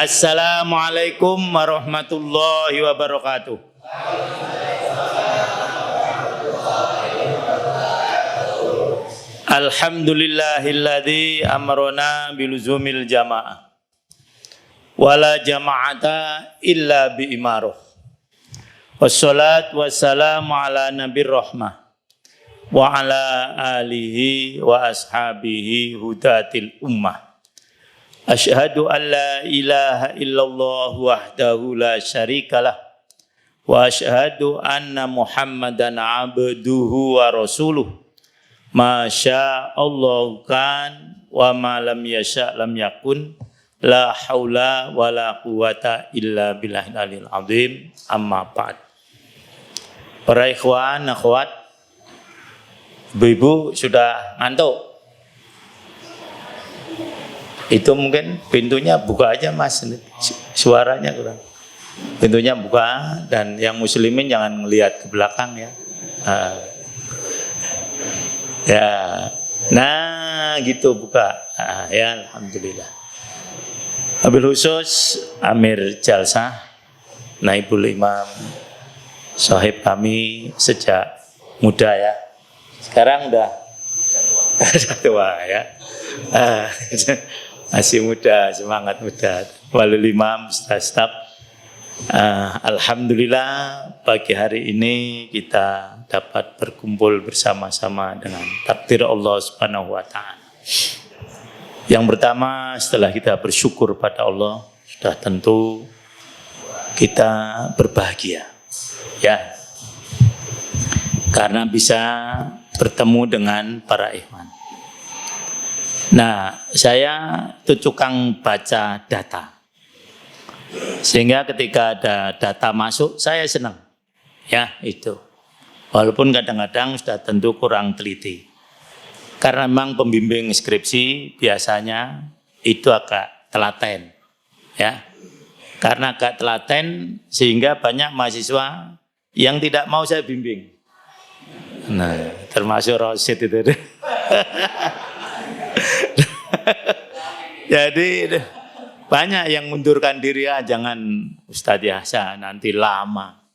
Assalamualaikum warahmatullahi wabarakatuh. Alhamdulillahilladzi amrona biluzumil jamaah wala jama'ata illa bi'imaruh. Wassalat wassalamu ala nabir rahmah wa ala alihi wa ashabihi hudatil ummah. Asyhadu an la ilaha illallah wahdahu la syarikalah wa asyhadu anna Muhammadan abduhu wa rasuluh. Masya Allah kan wa ma lam yasha lam yakun la haula wa la quwata illa billahil aliyil azim. Amma ba'd. Para ikhwan, akhwat, ibu-ibu sudah ngantuk? Itu mungkin pintunya buka aja mas, suaranya kurang. Pintunya buka dan yang muslimin jangan ngelihat ke belakang ya. Ya, nah gitu buka. Ya alhamdulillah. Wabil khusus Amir Jalsah, Naibul Imam, sahib kami sejak muda ya. Sekarang udah tua ya. Masih muda, semangat muda. Walul imam, staf. Alhamdulillah pagi hari ini kita dapat berkumpul bersama-sama dengan takdir Allah Subhanahu wa taala. Yang pertama setelah kita bersyukur pada Allah, sudah tentu kita berbahagia. Ya. Karena bisa bertemu dengan para ikhwan. Nah, saya itu tukang baca data. Sehingga ketika ada data masuk, saya senang. Ya, itu. Walaupun kadang-kadang sudah tentu kurang teliti. Karena memang pembimbing skripsi biasanya itu agak telaten. Ya. Karena agak telaten sehingga banyak mahasiswa yang tidak mau saya bimbing. Nah, termasuk Rosid itu. Jadi banyak yang mundurkan diri, jangan Ustadz Yahsa nanti lama.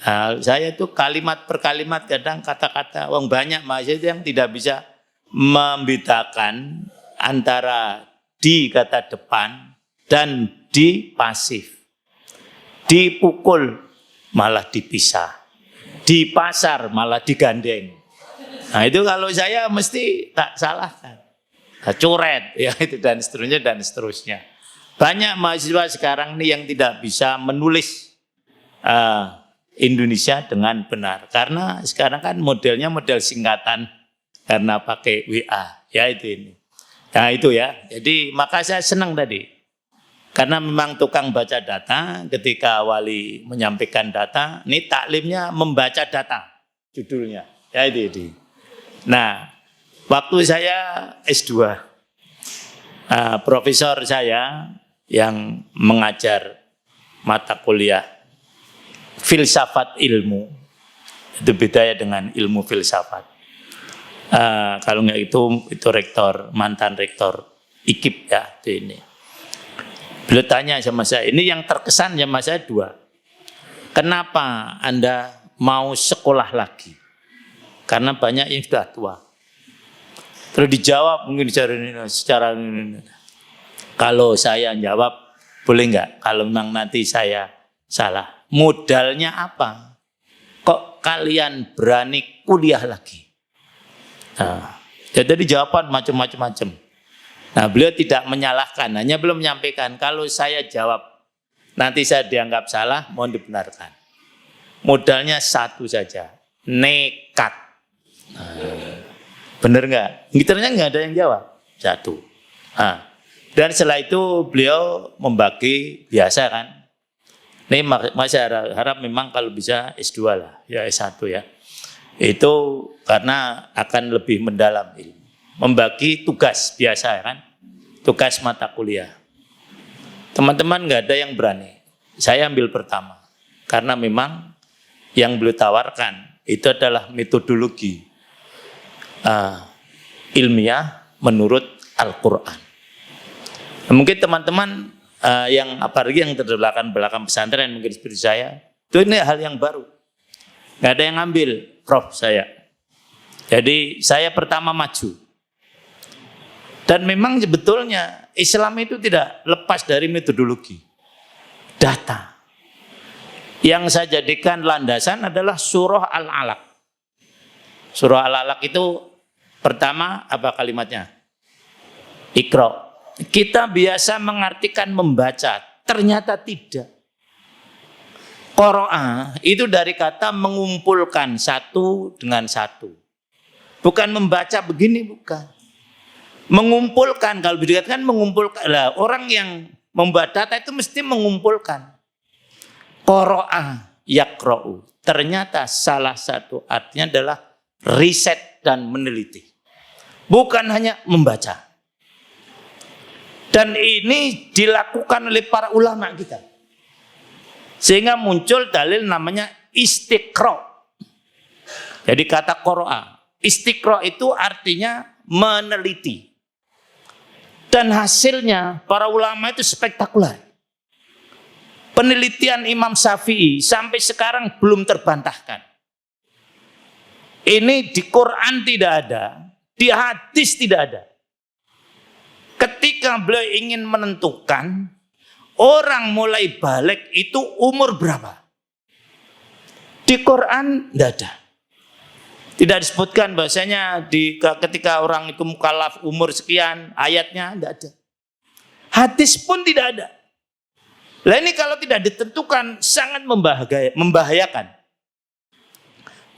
Nah, saya itu kalimat per kalimat kadang kata-kata, banyak mahasiswa yang tidak bisa membedakan antara di kata depan dan di pasif. Dipukul malah dipisah, di pasar malah digandeng. Nah itu kalau saya mesti tak salahkan. Coret ya itu dan seterusnya. Banyak mahasiswa sekarang ini yang tidak bisa menulis Indonesia dengan benar karena sekarang kan modelnya model singkatan karena pakai WA ya itu ini. Nah itu ya. Jadi maka saya senang tadi karena memang tukang baca data ketika wali menyampaikan data ini taklimnya membaca data judulnya ya itu. Nah waktu saya S2, profesor saya yang mengajar mata kuliah filsafat ilmu, itu beda ya dengan ilmu filsafat. Kalau enggak itu rektor, mantan rektor IKIP ya, itu ini. Beliau tanya sama saya, ini yang terkesan sama saya dua. Kenapa Anda mau sekolah lagi? Karena banyak yang sudah tua. Terus dijawab mungkin secara kalau saya jawab boleh enggak kalau memang nanti saya salah. Modalnya apa? Kok kalian berani kuliah lagi? Nah, jadi jawaban macam-macam. Nah, beliau tidak menyalahkan, hanya belum menyampaikan kalau saya jawab nanti saya dianggap salah, mohon dibenarkan. Modalnya satu saja, nekat. Bener nggak? Ternyata nggak ada yang jawab. Satu. Dan setelah itu beliau membagi biasa kan. Ini masih harap memang kalau bisa S2 lah, ya S1 ya. Itu karena akan lebih mendalam ilmu. Membagi tugas biasa kan. Tugas mata kuliah. Teman-teman nggak ada yang berani. Saya ambil pertama. Karena memang yang beliau tawarkan itu adalah metodologi ilmiah menurut Al-Quran. Mungkin teman-teman yang apalagi yang belakang pesantren mungkin seperti saya, itu ini hal yang baru. Nggak ada yang ngambil, Prof saya. Jadi saya pertama maju. Dan memang sebetulnya Islam itu tidak lepas dari metodologi, data. Yang saya jadikan landasan adalah surah Al-Alaq. Surah Al-Alaq itu pertama apa kalimatnya? Iqra. Kita biasa mengartikan membaca, ternyata tidak. Qara'a itu dari kata mengumpulkan satu dengan satu. Bukan membaca begini, bukan. Mengumpulkan, kalau dikatakan mengumpulkan. Lah, orang yang membuat data itu mesti mengumpulkan. Qara'a yaqra'u. Ternyata salah satu artinya adalah riset dan meneliti. Bukan hanya membaca. Dan ini dilakukan oleh para ulama kita. Sehingga muncul dalil namanya istiqra. Jadi kata qara'a. Istiqra itu artinya meneliti. Dan hasilnya para ulama itu spektakuler. Penelitian Imam Syafi'i sampai sekarang belum terbantahkan. Ini di Quran tidak ada, di hadis tidak ada. Ketika beliau ingin menentukan orang mulai balik itu umur berapa? Di Quran tidak ada. Tidak disebutkan bahasanya ketika orang itu mukallaf umur sekian, ayatnya tidak ada. Hadis pun tidak ada. Lah ini kalau tidak ditentukan sangat membahayakan.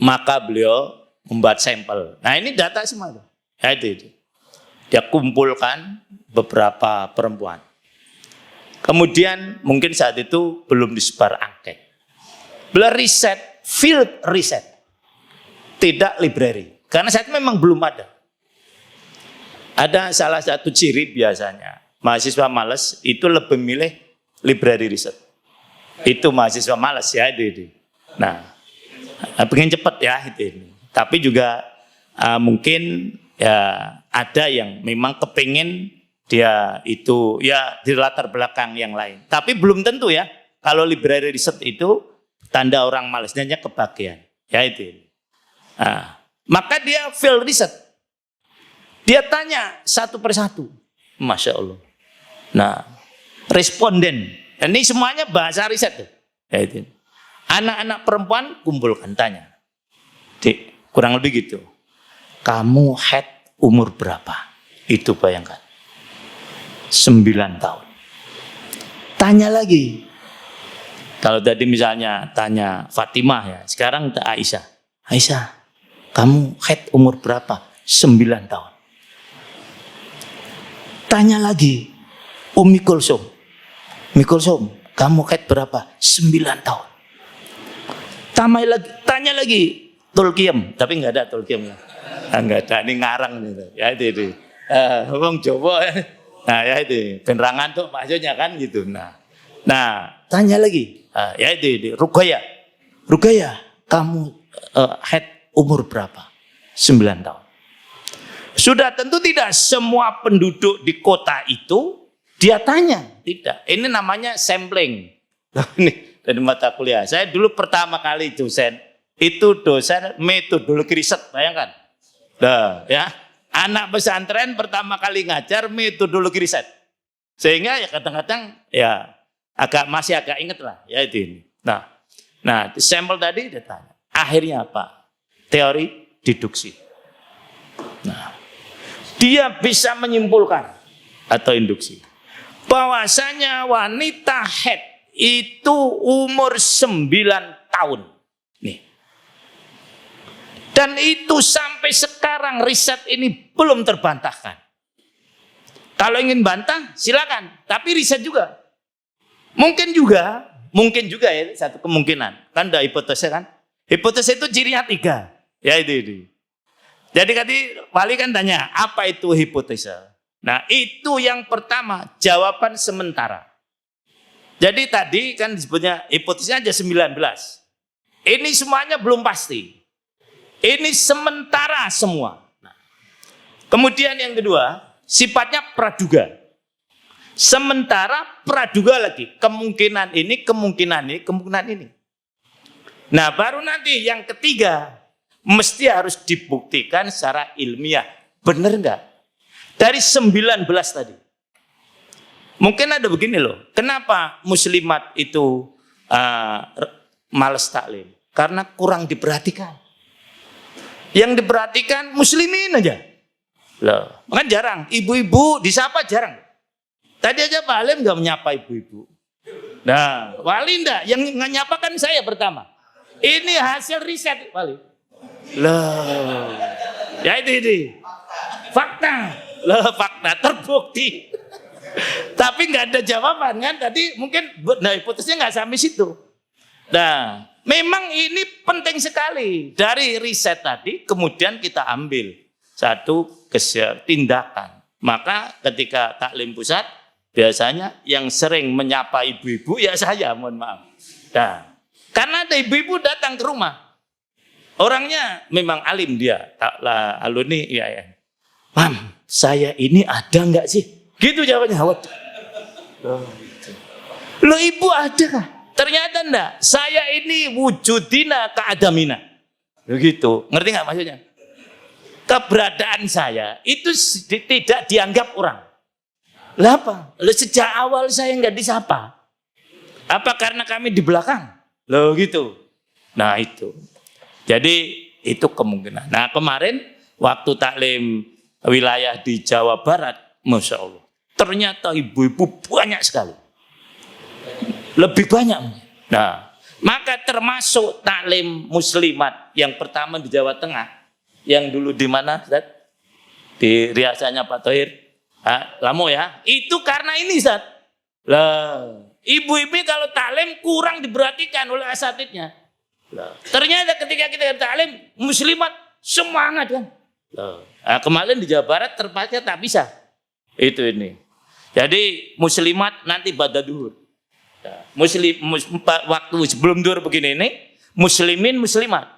Maka beliau membuat sampel. Nah ini data semua itu. Ya, itu. Dia kumpulkan beberapa perempuan. Kemudian mungkin saat itu belum disebar angket. Beliau riset, field riset. Tidak library. Karena saat itu memang belum ada. Ada salah satu ciri biasanya. Mahasiswa malas itu lebih milih library riset. Itu mahasiswa malas ya itu. Nah, pengen cepat ya itu. Tapi juga mungkin ya ada yang memang kepingin dia itu ya di latar belakang yang lain. Tapi belum tentu ya. Kalau library riset itu tanda orang malas dan kebahagiaan. Ya itu. Nah, maka dia field riset. Dia tanya satu persatu. Masya Allah. Nah, responden. Ini semuanya bahasa riset tuh. Ya itu. Anak-anak perempuan kumpulkan tanya. Dik, kurang lebih gitu. Kamu head umur berapa? Itu bayangkan. 9 tahun. Tanya lagi. Kalau tadi misalnya tanya Fatimah ya, sekarang Aisyah. Aisyah, kamu head umur berapa? 9 tahun. Tanya lagi. Ummi Kulsum. Ummi Kulsum, kamu head berapa? 9 tahun. Tanya lagi. Tulkiem, tapi enggak ada Tulkiem. Enggak ada, ini ngarang gitu. Ya itu. Wong Jawa. Nah, ya itu. Penerangan tuh maksudnya kan gitu. Nah, tanya lagi. Ya itu. Ruqayyah. Ruqayyah, kamu head umur berapa? 9 tahun. Sudah tentu tidak semua penduduk di kota itu dia tanya. Tidak. Ini namanya sampling. Ini dari mata kuliah. Saya dulu pertama kali dosen. Itu dosen metodologi riset, bayangkan. Nah, ya, anak pesantren pertama kali ngajar metodologi riset. Sehingga ya kadang-kadang ya masih agak inget lah, ya itu ini. Nah, sampel tadi dia tanya. Akhirnya apa? Teori deduksi. Nah, dia bisa menyimpulkan atau induksi bahwasanya wanita head itu umur 9 tahun. Nih. Dan itu sampai sekarang riset ini belum terbantahkan. Kalau ingin bantah silakan, tapi riset juga. Mungkin juga ya satu kemungkinan. Kan ada hipotesis kan? Hipotesis itu cirinya 3. Ya itu. Jadi tadi Wali kan tanya, apa itu hipotesis? Nah, itu yang pertama, jawaban sementara. Jadi tadi kan disebutnya hipotesisnya aja 19. Ini semuanya belum pasti. Ini sementara semua. Nah, kemudian yang kedua, sifatnya praduga. Sementara praduga lagi, kemungkinan ini, kemungkinan ini. Nah, baru nanti yang ketiga, mesti harus dibuktikan secara ilmiah. Benar enggak? Dari 19 tadi. Mungkin ada begini loh, kenapa muslimat itu males taklim? Karena kurang diperhatikan. Yang diperhatikan muslimin aja. Loh, kan jarang, ibu-ibu disapa jarang. Tadi aja Pak Alim nggak menyapa ibu-ibu. Nah, Wali enggak, yang nyapa kan saya pertama. Ini hasil riset, Wali. Loh, ya ini. Fakta. Loh, fakta terbukti. Tapi nggak ada jawaban kan? Tadi mungkin, nah hipotesisnya nggak sampai situ. Nah, memang ini penting sekali. Dari riset tadi, kemudian kita ambil satu tindakan. Maka ketika taklim pusat, biasanya yang sering menyapa ibu-ibu ya saya, mohon maaf. Nah, karena ada ibu-ibu datang ke rumah. Orangnya memang alim dia, taklah alumni ya. Mam, saya ini ada nggak sih? Gitu jawabannya. Lo ibu ada kah? Ternyata enggak. Saya ini wujudina keadamina. Begitu. Ngerti nggak maksudnya? Keberadaan saya itu tidak dianggap orang. Lah apa? Lo sejak awal saya nggak disapa. Apa karena kami di belakang? Lo gitu. Nah itu. Jadi itu kemungkinan. Nah kemarin waktu taklim wilayah di Jawa Barat, Masya Allah. Ternyata ibu-ibu banyak sekali. Lebih banyak. Nah, maka termasuk taklim muslimat yang pertama di Jawa Tengah. Yang dulu di mana, Ustaz? Di riasanya Pak Thohir. Lamo ya. Itu karena ini, Ustaz. Lah, ibu-ibu kalau taklim kurang diperhatikan oleh asatidnya. Lah, ternyata ketika kita taklim muslimat semangat kan. Nah, kemarin di Jawa Barat terpaksa tak bisa. Itu ini. Jadi muslimat nanti pada duhur. Waktu sebelum duhur begini ini, muslimin muslimat.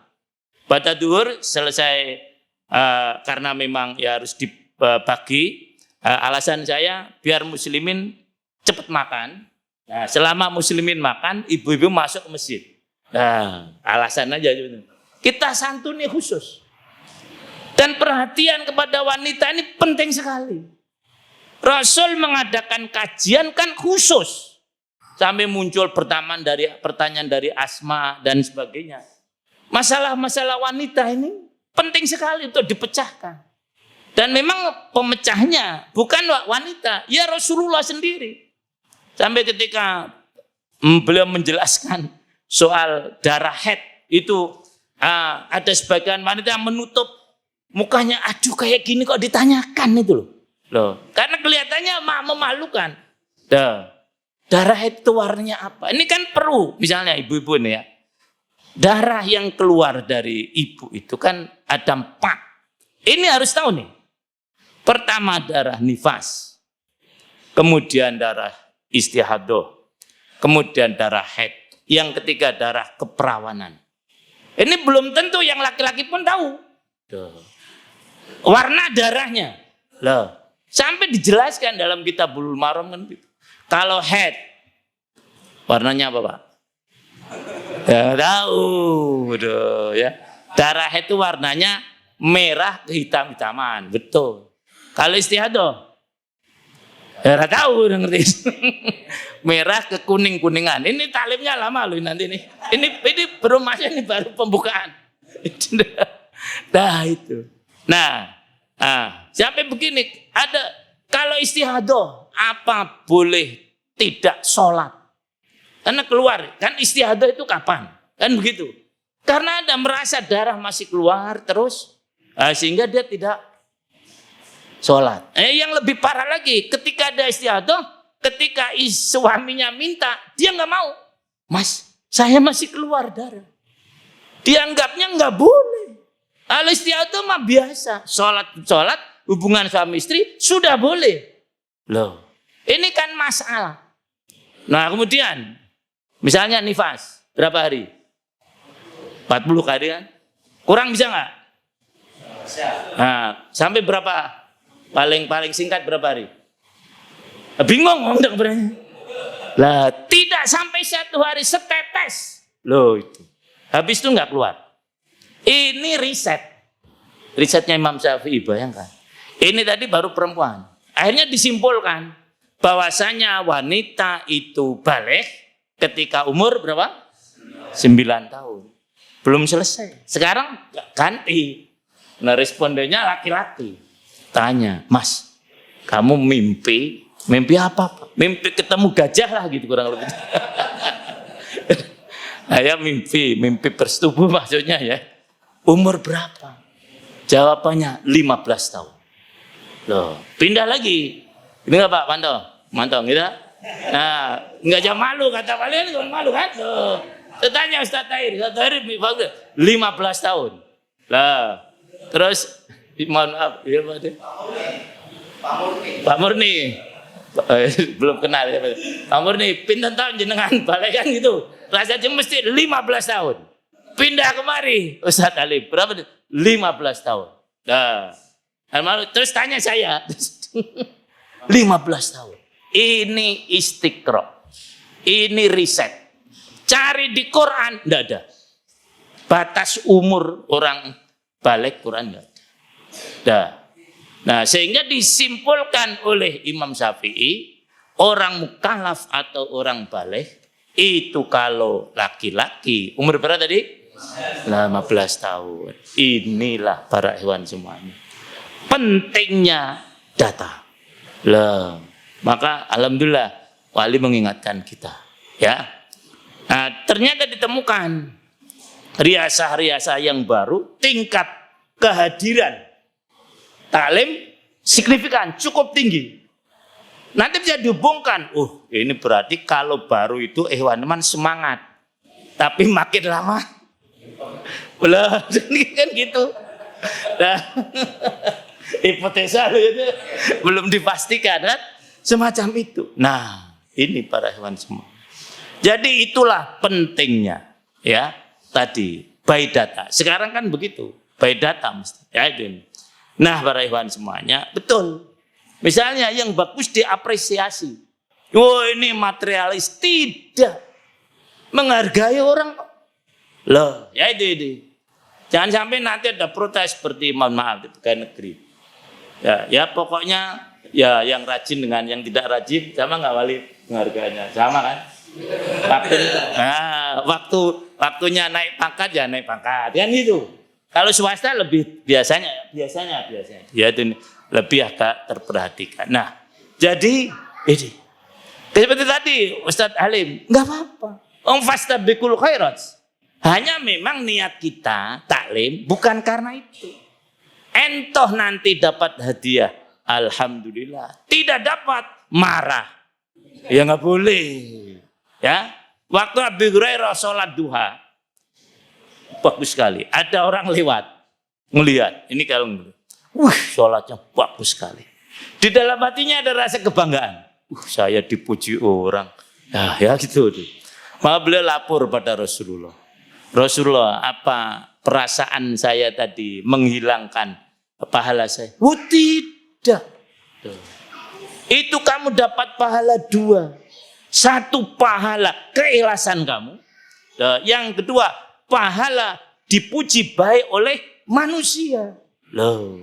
Pada duhur selesai karena memang ya harus dibagi. Alasan saya biar muslimin cepat makan. Nah, selama muslimin makan, ibu-ibu masuk ke masjid. Nah, alasan aja. Kita santuni khusus. Dan perhatian kepada wanita ini penting sekali. Rasul mengadakan kajian kan khusus. Sampai muncul pertanyaan dari Asma dan sebagainya. Masalah-masalah wanita ini penting sekali untuk dipecahkan. Dan memang pemecahnya bukan wanita, ya Rasulullah sendiri. Sampai ketika beliau menjelaskan soal darah haid itu ada sebagian wanita yang menutup mukanya, aduh kayak gini kok ditanyakan itu loh. Karena kelihatannya memalukan. Darah haid itu warnanya apa? Ini kan perlu, misalnya ibu-ibu nih ya. Darah yang keluar dari ibu itu kan ada 4. Ini harus tahu nih. Pertama darah nifas. Kemudian darah istihadah. Kemudian darah haid. Yang ketiga darah keperawanan. Ini belum tentu yang laki-laki pun tahu. Warna darahnya. Loh, sampai dijelaskan dalam Kitabul Maram kan gitu. Kalau haid warnanya apa, Pak? Ya tahu, ya. Darah haid itu warnanya merah ke hitam-hitaman, betul. Kalau istihadah, ya tahu, udah ngerti. Merah ke kuning-kuningan. Ini taklimnya lama loh nanti nih. Ini belum masuk, ini baru pembukaan. Nah itu. Nah, sampai begini, ada kalau istihadah apa boleh tidak sholat? Karena keluar, kan istihadah itu kapan? Kan begitu. Karena Anda merasa darah masih keluar terus, sehingga dia tidak sholat. Yang lebih parah lagi, ketika ada istihadah, ketika suaminya minta, dia nggak mau. Mas, saya masih keluar darah. Dianggapnya nggak boleh. Kalau istihadah mah biasa, sholat, hubungan suami istri sudah boleh. Loh, ini kan masalah. Nah kemudian, misalnya nifas, berapa hari? 40 hari kan? Kurang bisa nggak? Nah, sampai berapa? Paling singkat berapa hari? Bingung udah berani. Lah tidak sampai 1 hari setetes. Loh itu. Habis itu nggak keluar. Ini risetnya Imam Syafi'i, bayangkan. Ini tadi baru perempuan. Akhirnya disimpulkan bahwasanya wanita itu balik ketika umur berapa? 9 tahun. Belum selesai. Sekarang ganti. Nah respondennya laki-laki. Tanya, Mas, kamu mimpi apa? Mimpi ketemu gajah lah gitu kurang lebih. Saya mimpi bersetubuh maksudnya ya. Umur berapa? Jawabannya 15 tahun. Loh, pindah lagi. Ini enggak Pak Mantong gitu. Nah, enggak jam malu kata kalian, enggak malu kan? Loh. Saya tanya Ustaz Tahir 15 tahun. Lah, terus mohon maaf, ya Pak Murni. Belum kenal ya. Pak Murni, pinten tahun jenengan balik kan gitu. Rasanya mesti 15 tahun. Pindah kemari. Ustaz Alim, berapa? 15 tahun. Nah, terus tanya saya. 15 tahun. Ini istiqra. Ini riset. Cari di Quran, enggak ada. Batas umur orang balik Quran enggak ada. Nah, sehingga disimpulkan oleh Imam Syafi'i, orang mukallaf atau orang balik itu kalau laki-laki umur berapa tadi? 15 tahun. Inilah para hewan semuanya. Pentingnya data. Lah, maka alhamdulillah wali mengingatkan kita, ya. Nah, ternyata ditemukan riasah-riasah yang baru, tingkat kehadiran taklim signifikan, cukup tinggi. Nanti bisa dihubungkan, ini berarti kalau baru itu hewan semangat. Tapi makin lama belum kan gitu. Nah, hipotesa itu belum dipastikan kan? Semacam itu. Nah, ini para hewan semua. Jadi itulah pentingnya ya tadi by data. Sekarang kan begitu, by data mesti. Ya, ini. Nah, para hewan semuanya betul. Misalnya yang bagus diapresiasi. Ini materialis, tidak menghargai orang. Loh, ya itu. Jangan sampai nanti ada protes seperti mohon maaf di pegawai negeri. Ya pokoknya ya yang rajin dengan yang tidak rajin sama nggak wali menghargainya, sama kan? Waktunya naik pangkat ya naik pangkat, kan gitu. Kalau swasta lebih biasanya ya itu lebih agak terperhatikan. Nah, jadi ini seperti tadi Ustadz Alim, nggak apa-apa. Fastabiqul khairat. Hanya memang niat kita taklim bukan karena itu. Entoh nanti dapat hadiah, alhamdulillah. Tidak dapat, marah. Ya nggak boleh. Ya, waktu Abi Hurairah sholat duha, bagus sekali. Ada orang lewat, ngelihat. Ini kalau ngelihat, sholatnya bagus sekali. Di dalam hatinya ada rasa kebanggaan. Saya dipuji orang. Ya gitu. Maka beliau lapor pada Rasulullah. Rasulullah, apa perasaan saya tadi menghilangkan pahala saya? Tidak. Itu kamu dapat pahala 2. 1 pahala keikhlasan kamu. Yang kedua, pahala dipuji baik oleh manusia. Loh.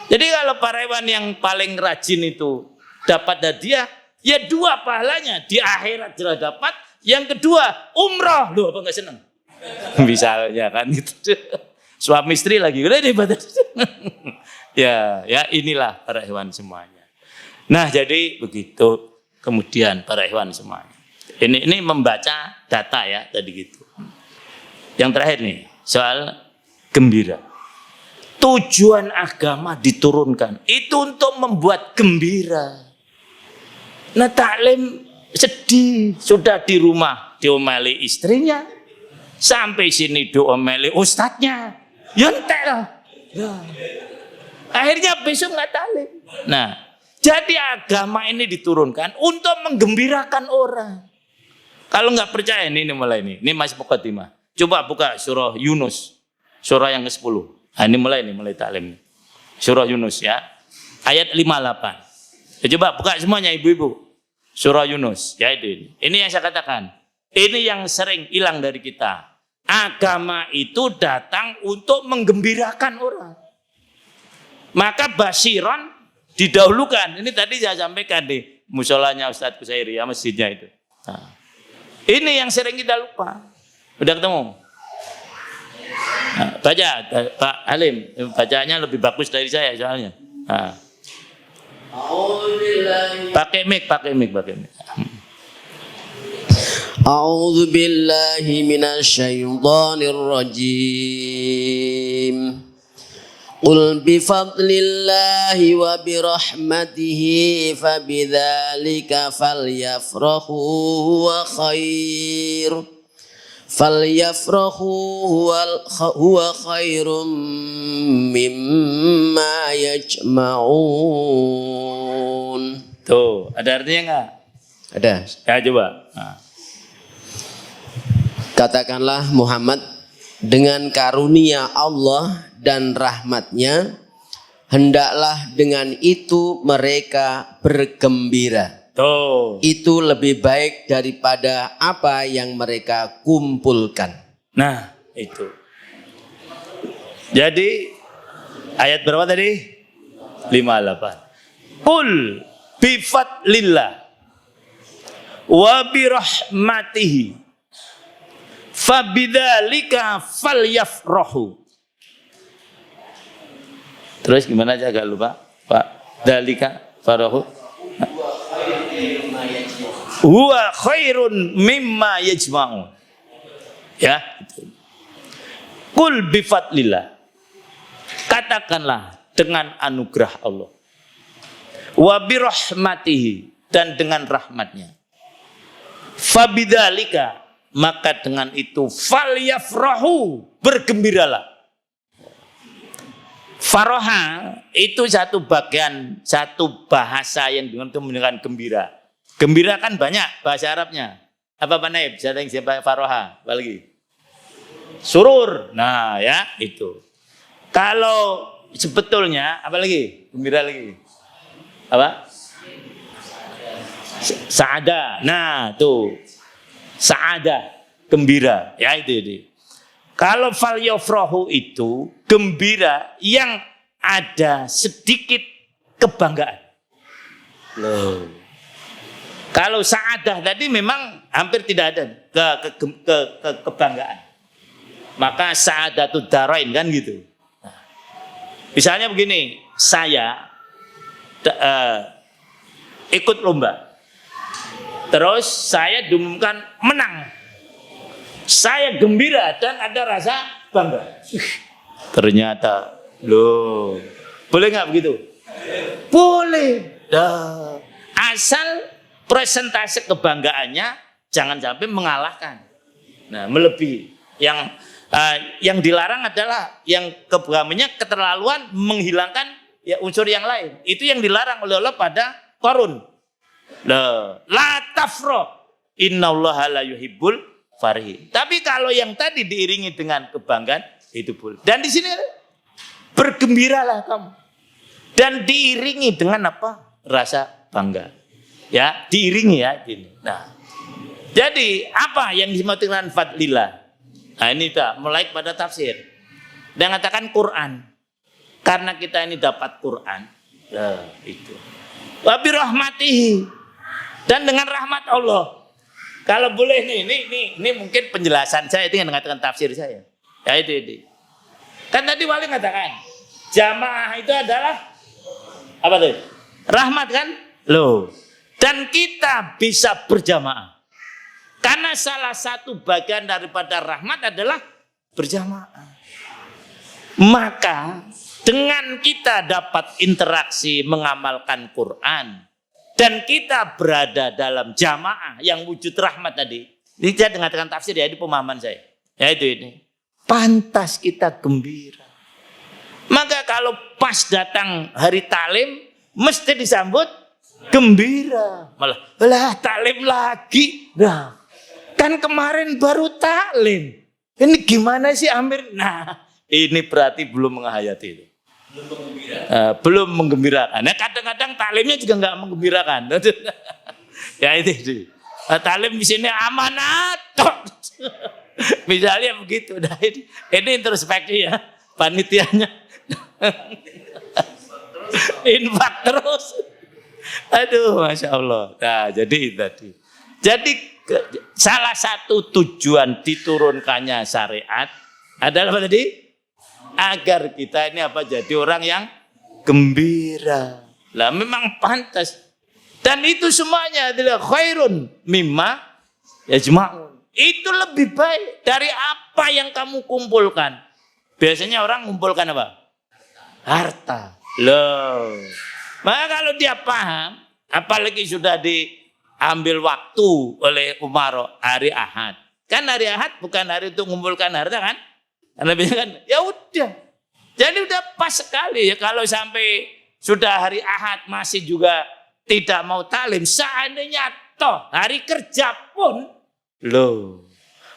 Jadi kalau para hewan yang paling rajin itu dapat hadiah, ya 2 pahalanya. Di akhirat jelas dapat. Yang kedua, umroh. Loh, apa enggak senang? Misalnya kan itu. Suami istri lagi udah ibadah. ya inilah para hewan semuanya. Nah, jadi begitu kemudian para hewan semuanya. Ini membaca data ya tadi gitu. Yang terakhir nih, soal gembira. Tujuan agama diturunkan itu untuk membuat gembira. Nah, taklim sedih, sudah di rumah diomeli istrinya, sampai sini diomeli ustadznya, yontek lah. Akhirnya besok nggak taklim. Nah, jadi agama ini diturunkan untuk menggembirakan orang. Kalau nggak percaya ini mulai ini masih mukadimah. Coba buka surah Yunus, surah yang ke-10. Nah, ini mulai taklim. Surah Yunus ya, ayat 58. Ya, coba buka semuanya ibu-ibu. Surah Yunus. Ya itu. Ini yang saya katakan. Ini yang sering hilang dari kita. Agama itu datang untuk menggembirakan orang. Maka basiron didahulukan. Ini tadi saya sampaikan di musolanya Ustadz Kusairi, ya masjidnya itu. Nah, ini yang sering kita lupa. Udah ketemu? Nah, baca Pak Halim, bacanya lebih bagus dari saya soalnya. Nah. Pakai mic. A'udzu billahi minasyaitonir rajim. Qul bi fadlillahi wa bi rahmatihi fabidzalika falyafrahu huwa khair. Falyafrahu huwa khairum mimma yajma'un. Tuh, ada artinya enggak? Ada. Ya coba. Nah. Katakanlah Muhammad, dengan karunia Allah dan rahmatnya, hendaklah dengan itu mereka bergembira. Tuh. Itu lebih baik daripada apa yang mereka kumpulkan. Nah, itu. Jadi ayat berapa tadi? 58. Qul bi fadlillah wa bi rahmatihi fabidzalika falyafrahu. Terus gimana aja agak lupa, Pak? Dalika farahu. Huwa khairun mimma yajma'un. Ya. Qul bi fadlillah. Katakanlah dengan anugerah Allah. Wa bi rahmatihi, dan dengan rahmatnya. Fabidzalika, maka dengan itu falyafrahu, bergembiralah. Faroha itu satu bagian, satu bahasa yang dengan gembira. Gembira kan banyak bahasa Arabnya. Apa Pak Naib? Siapa faroha? Apa lagi? Surur. Nah ya itu. Kalau sebetulnya apa lagi? Gembira lagi. Apa? Saada. Nah tuh. Saada. Gembira. Ya itu. Kalau falyafrahu itu gembira yang ada sedikit kebanggaan. Loh. Kalau sa'adah tadi memang hampir tidak ada kebanggaan. Maka sa'adatud darain kan gitu. Nah, misalnya begini, saya ikut lomba. Terus saya diumumkan menang. Saya gembira dan ada rasa bangga. Ternyata, loh, boleh nggak begitu? Boleh. Dah. Asal presentase kebanggaannya jangan sampai mengalahkan. Nah, melebihi. Yang dilarang adalah yang kebanggaannya keterlaluan menghilangkan ya unsur yang lain. Itu yang dilarang oleh Allah pada Qarun. La tafrah. Innallaha la yuhibbul farihin. Tapi kalau yang tadi diiringi dengan kebanggaan itu boleh. Dan di sini bergembiralah kamu. Dan diiringi dengan apa? Rasa bangga. Ya, diiringi ya gini. Nah. Jadi apa yang dimaksud dengan fadlillah? Nah, ini mulai pada tafsir. Dan katakan Quran. Karena kita ini dapat Quran. Nah, itu. Wa bi rahmatihi. Dan dengan rahmat Allah. Kalau boleh ini mungkin penjelasan saya itu yang mengatakan tafsir saya. Ya itu. Kan tadi Wali mengatakan jamaah itu adalah apa tuh? Rahmat kan? Loh. Dan kita bisa berjamaah. Karena salah satu bagian daripada rahmat adalah berjamaah. Maka dengan kita dapat interaksi mengamalkan Quran. Dan kita berada dalam jamaah yang wujud rahmat tadi. Ini saya dengan tafsir ya, ini pemahaman saya. Ya itu ini. Pantas kita gembira. Maka kalau pas datang hari taklim, mesti disambut gembira. Malah taklim lagi. Nah, kan kemarin baru taklim. Ini gimana sih Amir? Nah, ini berarti belum menghayati itu. belum menggembirakan. Nah, kadang-kadang taklimnya juga nggak menggembirakan. Ya itu. Taklim di sini amanat. Misalnya begitu. Nah, ini introspeksi ya panitianya. Infak terus. Aduh, masya Allah. Nah, jadi tadi. Jadi salah satu tujuan diturunkannya syariat adalah apa tadi? Agar kita ini apa? Jadi orang yang gembira. Lah memang pantas. Dan itu semuanya adalah khairun mimma yajma'un. Itu lebih baik dari apa yang kamu kumpulkan. Biasanya orang kumpulkan apa? Harta. Loh. Maka kalau dia paham, apalagi sudah diambil waktu oleh Umar hari Ahad. Kan hari Ahad bukan hari untuk mengumpulkan harta kan? Karena biasanya kan, ya udah. Jadi udah pas sekali ya kalau sampai sudah hari Ahad masih juga tidak mau taklim. Seandainya toh hari kerja pun, loh,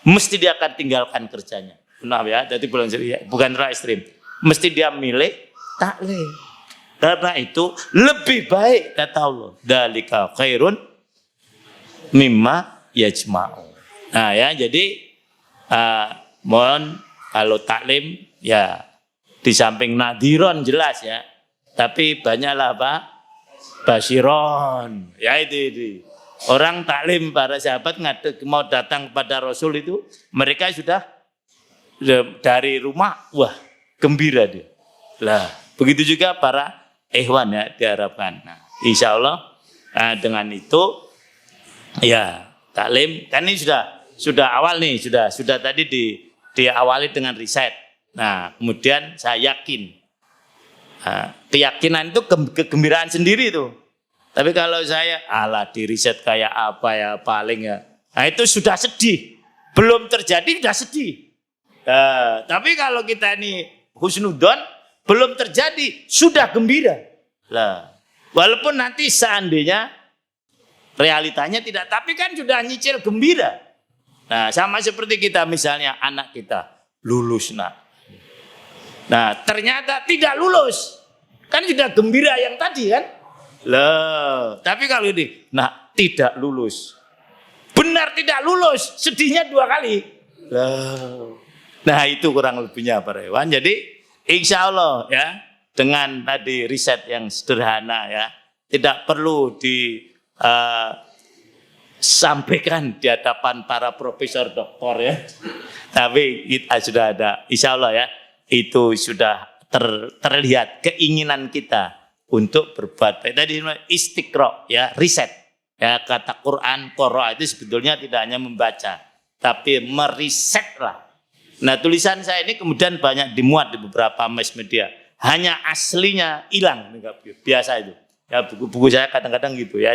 mesti dia akan tinggalkan kerjanya. Benar ya, jadi bukan terlalu ekstrim. Mesti dia milih taklim. Karena itu lebih baik kata Allah. Dalika khairun mimma yajma'u. Nah ya, jadi mohon kalau taklim ya di samping nadiron jelas ya, tapi banyaklah apa? Basiron. Ya itu. Orang taklim para sahabat mau datang kepada Rasul itu, mereka sudah dari rumah, wah gembira dia. Lah, begitu juga para ikhwan ya diharapkan. Nah, insya Allah dengan itu ya taklim kan ini sudah awal nih, sudah tadi diawali dengan riset. Nah, kemudian saya yakin keyakinan itu kegembiraan sendiri tuh. Tapi kalau saya di riset kayak apa ya paling ya. Nah, itu sudah sedih. Belum terjadi sudah sedih. Tapi kalau kita ini husnudon belum terjadi sudah gembira. Lah, walaupun nanti seandainya realitanya tidak, tapi kan sudah nyicil gembira. Nah, sama seperti kita misalnya anak kita lulus nak. Nah, ternyata tidak lulus. Kan sudah gembira yang tadi kan? Loh, tapi kalau ini, nah tidak lulus. Benar tidak lulus, sedihnya 2 kali. Loh. Nah, itu kurang lebihnya para hewan. Jadi, insya Allah ya, dengan tadi riset yang sederhana ya, tidak perlu disampaikan di hadapan para profesor doktor ya. Tapi kita sudah ada, insya Allah ya, itu sudah terlihat keinginan kita untuk berbuat baik. Tadi istiqra ya, riset ya, kata Quran qara itu sebetulnya tidak hanya membaca tapi merisetlah. Nah, tulisan saya ini kemudian banyak dimuat di beberapa mass media, hanya aslinya hilang, biasa itu ya, buku-buku saya kadang-kadang gitu ya.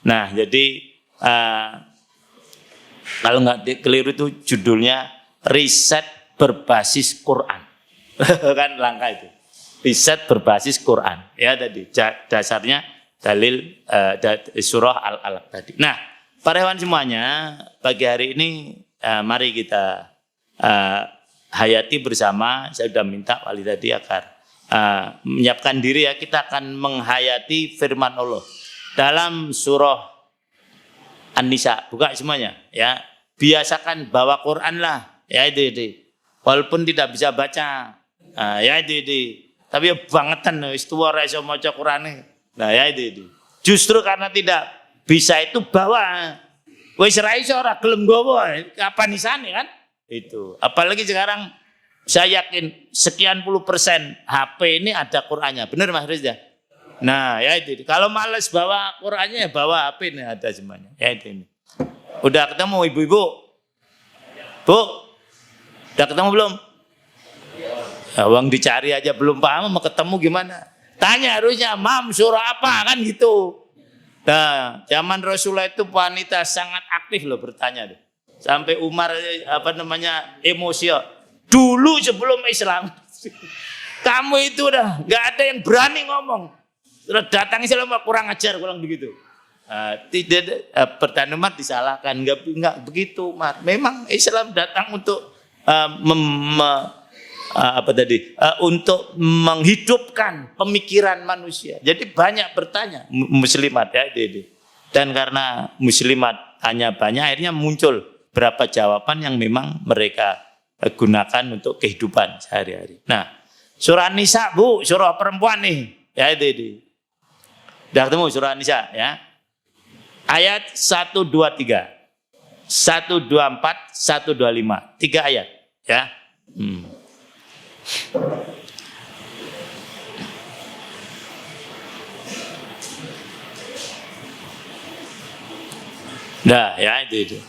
Nah, jadi kalau nggak keliru itu judulnya riset berbasis Quran. Kan langka itu, riset berbasis Quran ya, tadi dasarnya dalil surah Al-Alaq tadi. Nah, para hewan semuanya, pagi hari ini mari kita hayati bersama. Saya sudah minta wali tadi agar menyiapkan diri ya, kita akan menghayati firman Allah dalam surah An-Nisa. Buka semuanya ya, biasakan bawa Quran lah ya, itu walaupun tidak bisa baca. Ya itu. Tapi ya bangetan wis tuwa ora iso maca Qurane. Nah, ya itu. Justru karena tidak bisa itu bawa. Wis ora iso ora gelem nggawa, kapan isane kan? Itu. Apalagi sekarang saya yakin sekian puluh persen HP ini ada Qur'annya. Benar Mas Rizya? Nah, ya itu. Kalau males bawa Qur'annya ya bawa HP ini ada semuanya. Ya itu ini. Udah ketemu ibu-ibu? Bu? Udah ketemu belum? Uang dicari aja belum paham, mau ketemu gimana? Tanya harusnya, Mam surah apa kan gitu. Nah, zaman Rasulullah itu wanita sangat aktif loh bertanya tuh. Sampai Umar emosi. Dulu sebelum Islam, kamu itu udah nggak ada yang berani ngomong. Sudah datang Islam kurang ajar, kurang begitu. Tidak pertanyaan Umar disalahkan, nggak begitu Umar. Memang Islam datang untuk untuk menghidupkan pemikiran manusia. Jadi banyak bertanya muslimat ya itu. Dan karena muslimat tanya banyak, akhirnya muncul berapa jawaban yang memang mereka gunakan untuk kehidupan sehari-hari. Nah, surah Nisa Bu, surah perempuan nih, ya itu. Sudah ketemu surah Nisa ya. Ayat 1, 2, 3. 1, 2, 4, 1, 2, 5. 3 ayat ya. Nah, ya itu.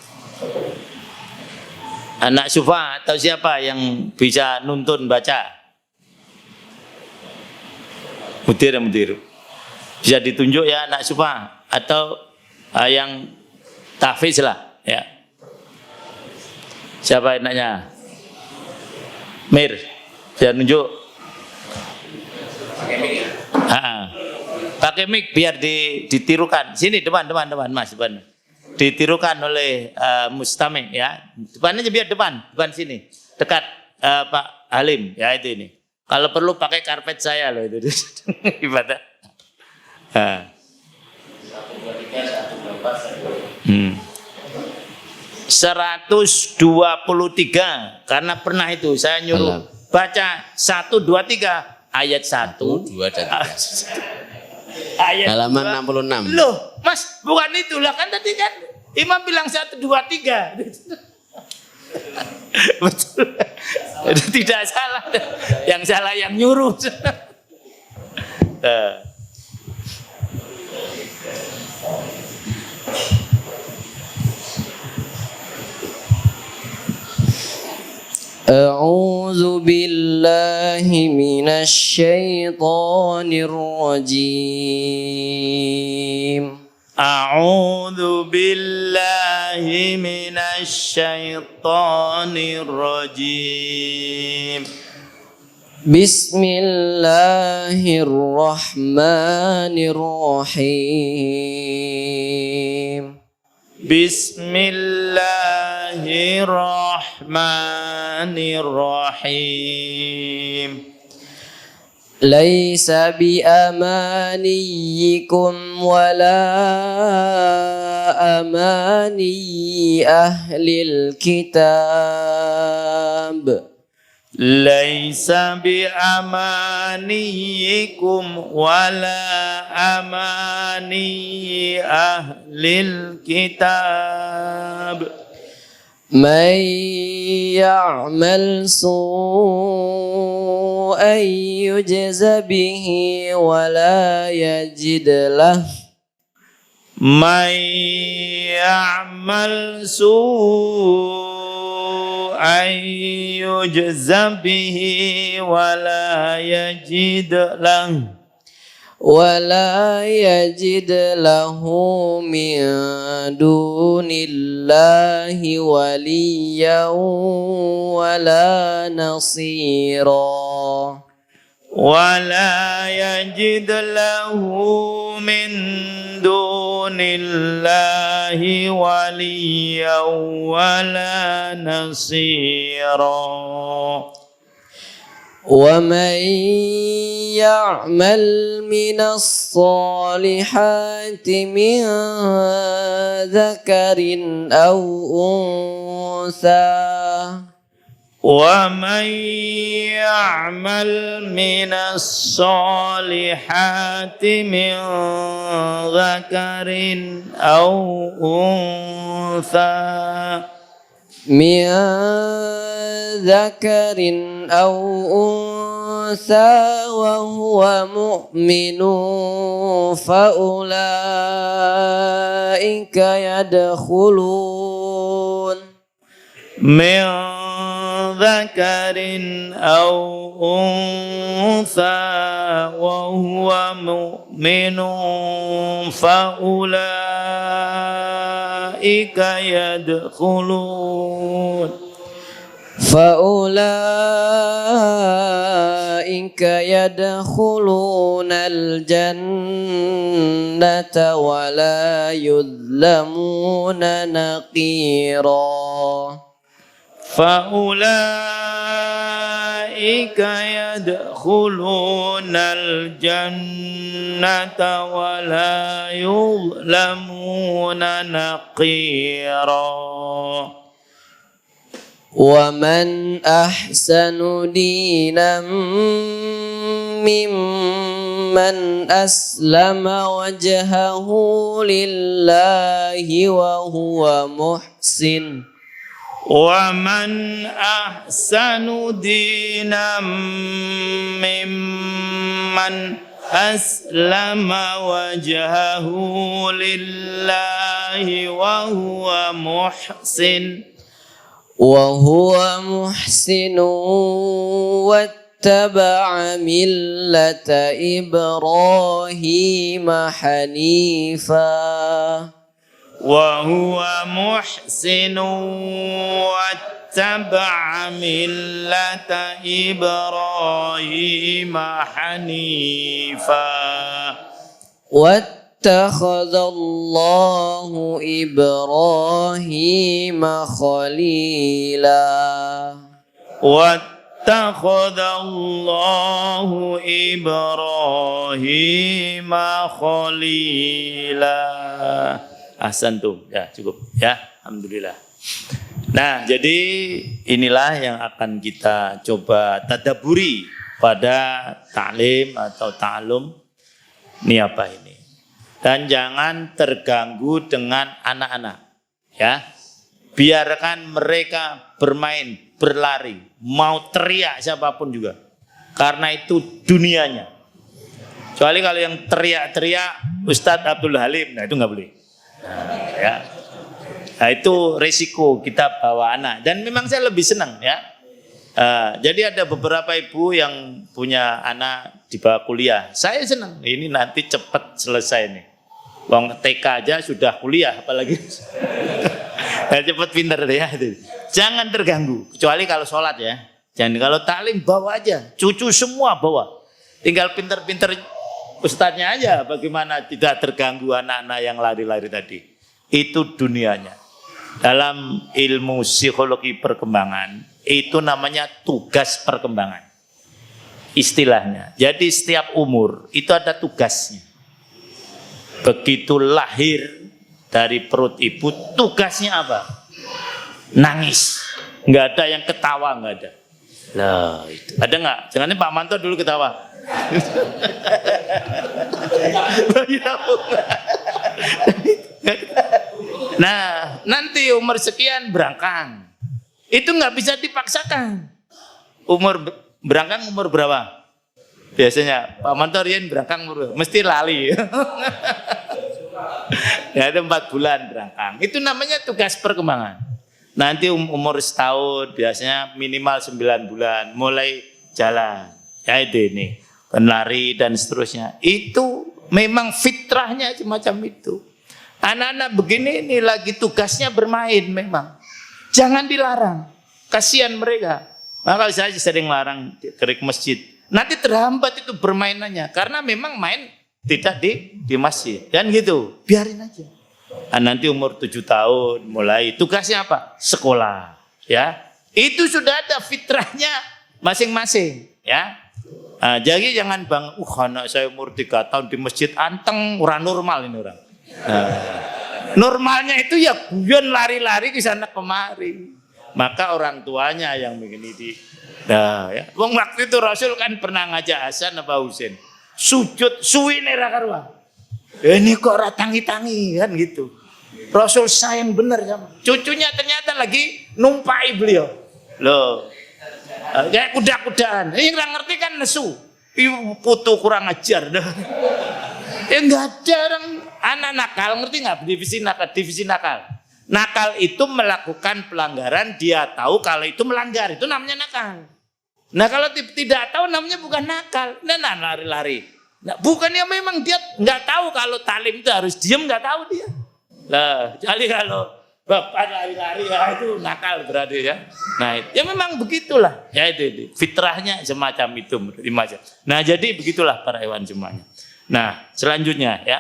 Anak Sufa atau siapa yang bisa nuntun baca? Mudir. Bisa ditunjuk ya anak Sufa atau yang tahfiz lah ya. Siapa enaknya? Mir, bisa nunjuk. Pakai mic ya? Pakai mic biar ditirukan. Sini depan Mas, depan. Ditirukan oleh Mustami ya. Depan aja biar depan sini. Dekat Pak Halim ya itu ini. Kalau perlu pakai karpet saya loh itu. Ibadah. 123 karena pernah itu saya nyuruh baca 1, 2, 3 ayat 1, 2 dan 3. Ayat halaman 2. 66. Loh, Mas, bukan itulah kan tadi kan Imam bilang 1, 2, 3. Betul. Tidak salah. Yang salah yang nyuruh. A'udzu billahi minasy syaithanir rajim. A'udzu billahi minasy syaithanir rajim. Bismillahirrahmanirrahim. Bismillahirrahmanirrahim. Laisa bi amaniyikum wala amani ahlil kitab. Laisa bi amaniyikum wala amani ahlil kitab. Man ya'mal su'an yujza bihi wala yajid lahu Man ya'mal su'an yujza bihi wala yajid lahu ولا يجد له من دون الله وليا ولا نصيرا ولا يجد له من دون الله وليا ولا نصيرا ومن يعمل من الصالحات من ذكر أو أنثى ومن يعمل من الصالحات من ذكر أو أنثى من ذكر أو أنثى وهو مؤمن فأولئك يدخلون من ذكر أو أنثى وهو مؤمن فأولئك يدخلون الجنة ولا يظلمون نقيرا فأولئك yadkhulunal jannata wa la yuzlamuna naqira. وَمَنْ أَحْسَنُ دِينًا مِّمَّنْ أَسْلَمَ وَجْهَهُ لِلَّهِ وَهُوَ مُحْسِنٌ وَمَنْ أَحْسَنُ دِينًا مِّمَّنْ أَسْلَمَ وَجْهَهُ لِلَّهِ وَهُوَ محسن واتبع ملة إبراهيم حنيفا وهو محسن واتبع ملة إبراهيم حنيفا واتخذ الله إبراهيم خليلا واتخذ الله إبراهيم خليلا. Ahsantum. Ya, cukup. Ya, alhamdulillah. Nah, jadi inilah yang akan kita coba tadaburi pada ta'lim atau ta'alum. Ini apa ini? Dan jangan terganggu dengan anak-anak. Ya. Biarkan mereka bermain, berlari, mau teriak siapapun juga. Karena itu dunianya. Kecuali kalau yang teriak-teriak Ustadz Abdul Halim, nah itu nggak boleh. Ya. Nah itu resiko kita bawa anak. Dan memang saya lebih senang ya. Jadi ada beberapa ibu yang punya anak dibawa kuliah. Saya senang. Ini nanti cepat selesai nih. Wong TK aja sudah kuliah, apalagi cepat pintar ya. Jangan terganggu. Kecuali kalau sholat ya. Jangan kalau taklim bawa aja. Cucu semua bawa. Tinggal pintar-pintar ustadznya aja. Bagaimana tidak terganggu anak-anak yang lari-lari tadi. Itu dunianya. Dalam ilmu psikologi perkembangan itu namanya tugas perkembangan istilahnya. Jadi setiap umur itu ada tugasnya. Begitu lahir dari perut ibu, tugasnya apa? Nangis. Nggak ada yang ketawa, nggak ada. Lah itu ada nggak? Jangan Pak Manto dulu ketawa. Nah, nanti umur sekian berangkang. Itu nggak bisa dipaksakan. Umur berangkang umur berapa? Biasanya Pak Mantorian berangkang umur mesti lali. Ya ada 4 bulan berangkang. Itu namanya tugas perkembangan. Nanti umur setahun biasanya minimal 9 bulan mulai jalan. Ya itu ini penlari dan seterusnya. Itu memang fitrahnya semacam itu. Anak-anak begini ini lagi tugasnya bermain memang. Jangan dilarang. Kasihan mereka. Maka saya sering larang ke masjid. Nanti terhambat itu bermainannya. Karena memang main tidak di masjid. Dan gitu. Biarin aja. Nah, nanti umur 7 tahun mulai. Tugasnya apa? Sekolah. Ya. Itu sudah ada fitrahnya masing-masing. Ya. Nah, jadi jangan bang, anak saya umur 3 tahun di masjid anteng. Orang normal ini orang. Normalnya itu ya guyon lari-lari ke sana kemari. Maka orang tuanya yang begini nah ya. Wong waktu itu Rasul kan pernah ngajak Hasan apa Husain sujud suwine ra karuan. Ini kok ora tangi-tangi kan gitu. Rasul sayang bener sama cucunya, ternyata lagi numpai beliau. Loh. Kayak kuda-kudaan. Ini nggak ngerti kan nesu. Ibu putu kurang ajar dah. Enggak ada orang anak nakal, ngerti nggak divisi nakal? Divisi nakal. Nakal itu melakukan pelanggaran, dia tahu kalau itu melanggar, itu namanya nakal. Nah kalau tidak tahu namanya bukan nakal, nah lari-lari. Nah, bukannya memang dia nggak tahu kalau talim itu harus diem, nggak tahu dia. Lah, jadi kalau bapak lari-lari ya itu nakal berarti ya. Nah, ya memang begitulah. Ya itu fitrahnya semacam itu menurut Imam. Nah, jadi begitulah para hewan semuanya. Nah, selanjutnya ya.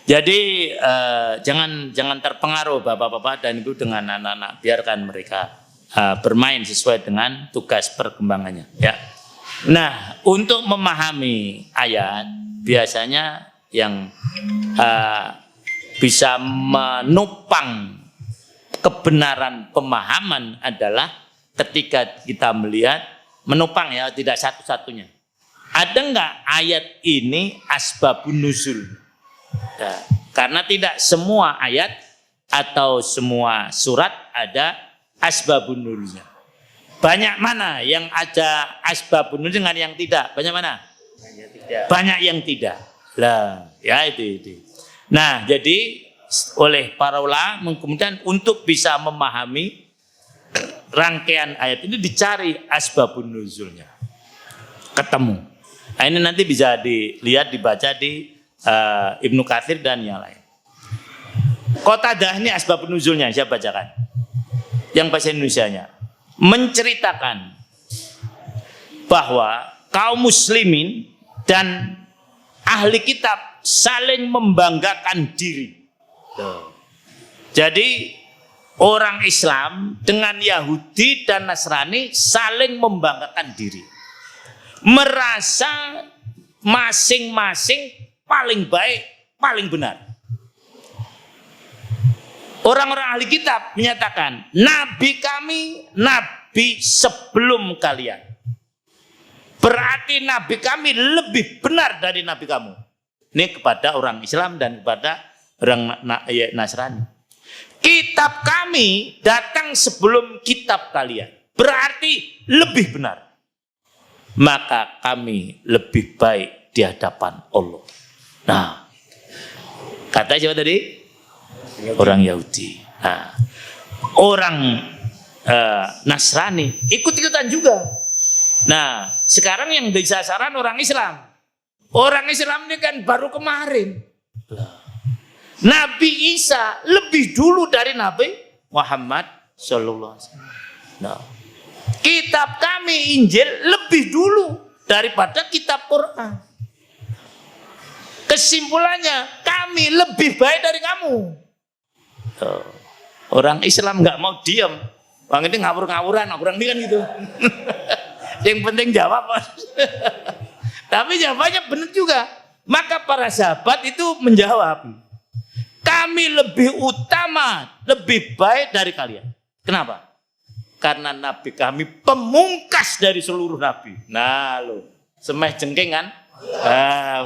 Jadi jangan terpengaruh bapak-bapak dan ibu dengan anak-anak, biarkan mereka bermain sesuai dengan tugas perkembangannya. Ya. Nah, untuk memahami ayat biasanya yang bisa menopang kebenaran pemahaman adalah ketika kita melihat menopang ya, tidak satu-satunya. Ada enggak ayat ini asbabun nuzul? Ya, karena tidak semua ayat atau semua surat ada asbabun nuzulnya. Banyak mana yang ada asbabun nuzul dengan yang tidak? Banyak mana? Banyak yang tidak. Lah, ya itu. Nah, jadi oleh para ulama kemudian untuk bisa memahami rangkaian ayat ini dicari asbabun nuzulnya. Ketemu. Nah, ini nanti bisa dilihat dibaca di Ibnu Katsir dan yang lain. Qatadah ini asbabun nuzulnya saya bacakan. Yang bahasa Indonesianya menceritakan bahwa kaum muslimin dan ahli kitab saling membanggakan diri. Jadi orang Islam dengan Yahudi dan Nasrani saling membanggakan diri. Merasa masing-masing paling baik, paling benar. Orang-orang ahli kitab menyatakan, Nabi kami, Nabi sebelum kalian. Berarti Nabi kami lebih benar dari Nabi kamu. Ini kepada orang Islam dan kepada orang Nasrani. Kitab kami datang sebelum kitab kalian. Berarti lebih benar. Maka kami lebih baik di hadapan Allah. Nah, kata siapa tadi? Orang Yahudi. Nah, orang Nasrani ikut-ikutan juga. Nah, sekarang yang jadi sasaran orang Islam. Orang Islam ini kan baru kemarin. Nabi Isa lebih dulu dari Nabi Muhammad Sallallahu Alaihi Wasallam. Nah, kitab kami Injil lebih dulu daripada kitab Quran. Kesimpulannya kami lebih baik dari kamu. Orang Islam nggak mau diam. Orang ini ngawur-ngawuran, orang ini kan gitu. Yang penting jawab. Tapi jawabannya benar juga. Maka para sahabat itu menjawab, kami lebih utama, lebih baik dari kalian. Kenapa? Karena Nabi kami pemungkas dari seluruh Nabi. Nah lo, semeh jengking kan?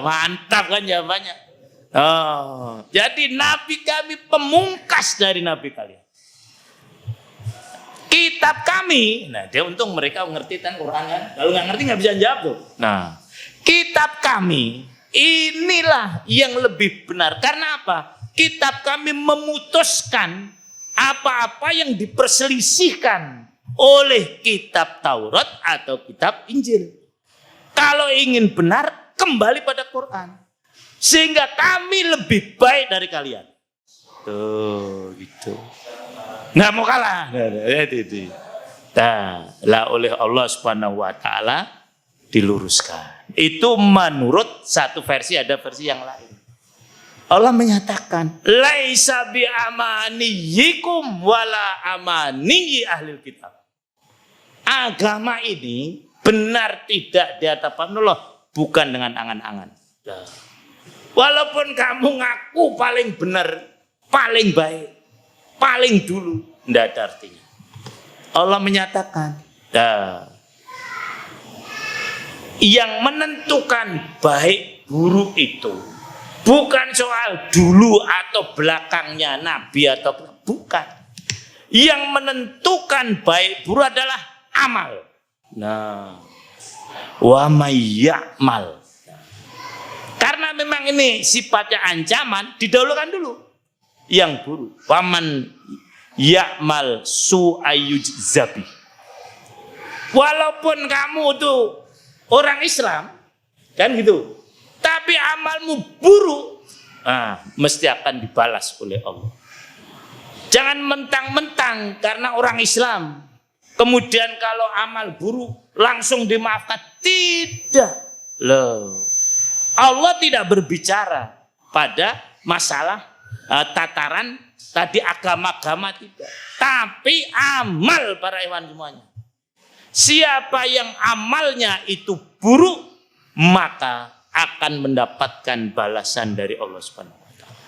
Mantap kan jawabannya. Oh, jadi Nabi kami pemungkas dari Nabi kalian. Kitab kami, nah dia untung mereka ngerti kan Quran kan. Kalau nggak ngerti nggak bisa jawab tuh. Nah, kitab kami inilah yang lebih benar. Karena apa? Kitab kami memutuskan apa-apa yang diperselisihkan oleh kitab Taurat atau kitab Injil. Kalau ingin benar, kembali pada Quran. Sehingga kami lebih baik dari kalian. Tuh, gitu. Nggak mau kalah. Nah, lah oleh Allah Subhanahu wa taala diluruskan. Itu menurut satu versi, ada versi yang lain. Allah menyatakan, laisa bi amaniyikum wala amaniyi ahlil kitab. Agama ini benar tidak di hadapan Allah, bukan dengan angan-angan. Walaupun kamu ngaku paling benar, paling baik, paling dulu, tidak ada artinya. Allah menyatakan, yang menentukan baik buruk itu bukan soal dulu atau belakangnya Nabi atau bukan. Yang menentukan baik buruk adalah amal. Nah, wa may ya'mal. Karena memang ini sifatnya ancaman, didahulukan dulu yang buruk. Waman ya'mal su'ayyujzabi. Walaupun kamu tuh orang Islam, kan gitu, tapi amalmu buruk, mesti akan dibalas oleh Allah. Jangan mentang-mentang karena orang Islam, kemudian kalau amal buruk langsung dimaafkan. Tidak. Loh. Allah tidak berbicara pada masalah tataran tadi agama-agama tidak, tapi amal para ikhwan semuanya. Siapa yang amalnya itu buruk, maka akan mendapatkan balasan dari Allah Subhanahu wa taala.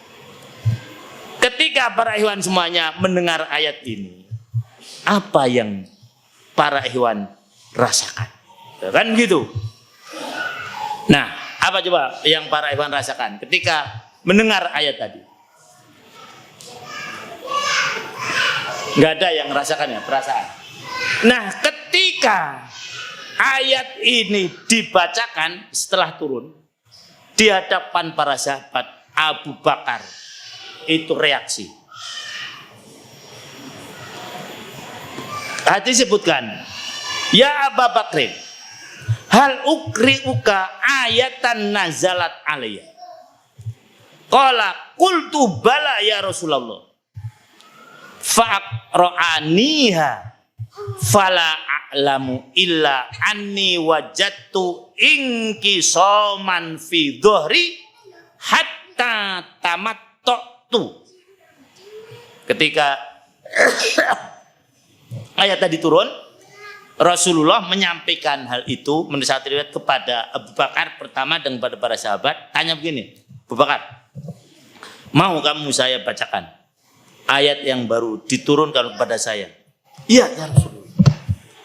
Ketika para ikhwan semuanya mendengar ayat ini, apa yang para ikhwan rasakan? Kan gitu. Nah, apa coba yang para ikhwan rasakan ketika mendengar ayat tadi? Nggak ada yang merasakan ya, perasaan. Nah, ketika ayat ini dibacakan setelah turun di hadapan para sahabat, Abu Bakar itu reaksi. Hadis sebutkan, ya Abu Bakrin, hal ukri'uka ayatan nazalat alayya. Qala qultu bala ya Rasulullah. Fa'aqra'aniha fala a'lamu illa anni wajadtu inqisaman fi dhuhri hatta tamattu. Ketika ayat tadi turun, Rasulullah menyampaikan hal itu menurut satu riwayat kepada Abu Bakar pertama dan kepada para sahabat. Tanya begini, Abu Bakar, mau kamu saya bacakan ayat yang baru diturunkan kepada saya? Iya ya Rasul.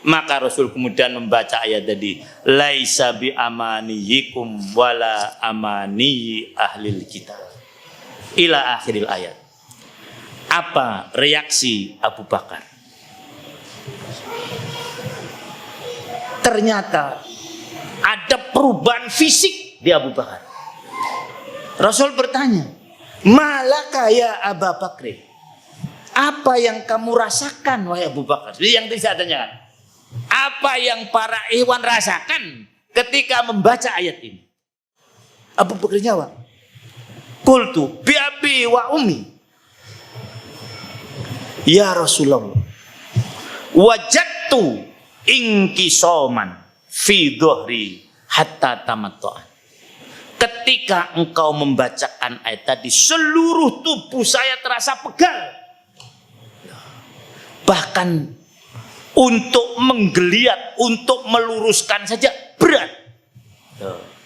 Maka Rasul kemudian membaca ayat tadi, laisa bi amaniyikum wala amani ahlil kitab ila akhiril ayat. Apa reaksi Abu Bakar? Ternyata ada perubahan fisik di Abu Bakar. Rasul bertanya, malaka ya Abu Bakr? Apa yang kamu rasakan wahai Abu Bakar? Jadi yang tidak tanyakan, apa yang para ikhwan rasakan ketika membaca ayat ini? Abu Bakar jawab, qultu bi abi wa ummi. Ya Rasulullah, wajadtu inqisaman fi dhuhri hatta tamattu'an. Ketika engkau membacakan ayat tadi, seluruh tubuh saya terasa pegal. Bahkan untuk menggeliat, untuk meluruskan saja berat.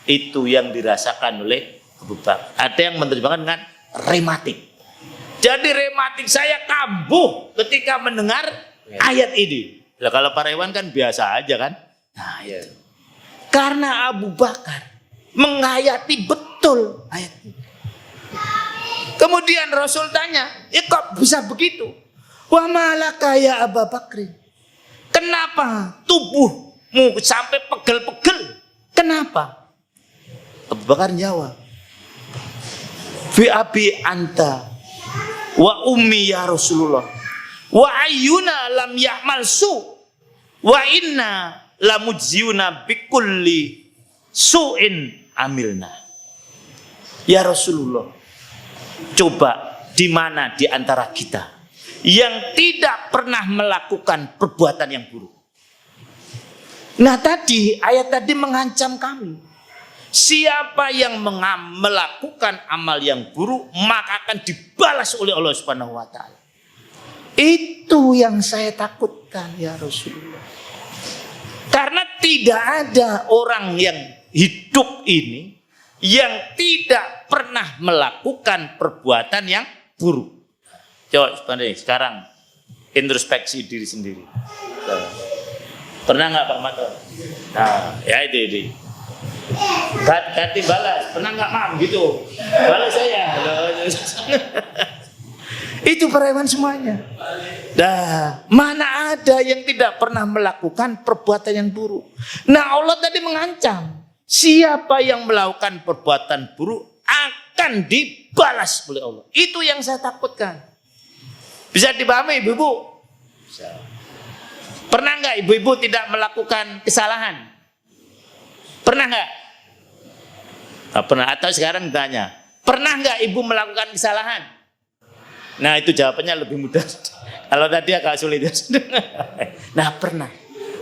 Itu yang dirasakan oleh Abu Bakar. Ada yang menerjemahkan dengan rematik. Jadi rematik saya kambuh ketika mendengar ayat ini. Nah, kalau para hewan kan biasa aja kan. Nah, itu. Karena Abu Bakar menghayati betul ayat ini. Kemudian Rasul tanya, kok bisa begitu? Wa malaka ya Abu Bakr? Kenapa tubuhmu sampai pegel-pegel? Kenapa? Abu Bakar jawab, fi abi anta wa ummi ya Rasulullah, wa ayyuna lam ya'mal su wa inna lamujziuna bikulli su'in amilna. Ya Rasulullah, coba di mana di antara kita yang tidak pernah melakukan perbuatan yang buruk? Nah, tadi ayat tadi mengancam kami. Siapa yang melakukan amal yang buruk, maka akan dibalas oleh Allah Subhanahu wa taala. Itu yang saya takutkan ya Rasulullah. Karena tidak ada orang yang hidup ini yang tidak pernah melakukan perbuatan yang buruk. Coba sekarang introspeksi diri sendiri. Pernah nggak Pak Mato? Nah, ya itu. Ganti balas, pernah nggak mam gitu? Balas saya. Itu perewan semuanya. Dah, mana ada yang tidak pernah melakukan perbuatan yang buruk? Nah, Allah tadi mengancam, siapa yang melakukan perbuatan buruk akan dibalas oleh Allah. Itu yang saya takutkan. Bisa dipahami ibu-ibu? Bisa. Pernah nggak ibu-ibu tidak melakukan kesalahan? Pernah nggak? Nah, pernah. Atau sekarang ditanya, pernah nggak ibu melakukan kesalahan? Nah, itu jawabannya lebih mudah. Kalau tadi agak sulit. Nah, pernah.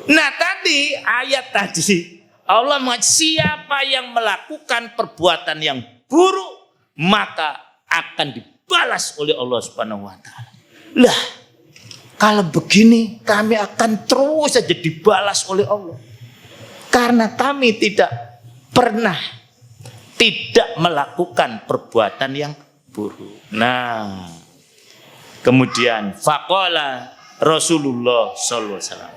Nah, tadi ayat tadi Allah mengatakan siapa yang melakukan perbuatan yang buruk maka akan dibalas dibalas oleh Allah Subhanahu wa taala. Lah, kalau begini kami akan terus saja dibalas oleh Allah. Karena kami tidak pernah tidak melakukan perbuatan yang buruk. Nah, kemudian faqala Rasulullah sallallahu alaihi wasallam,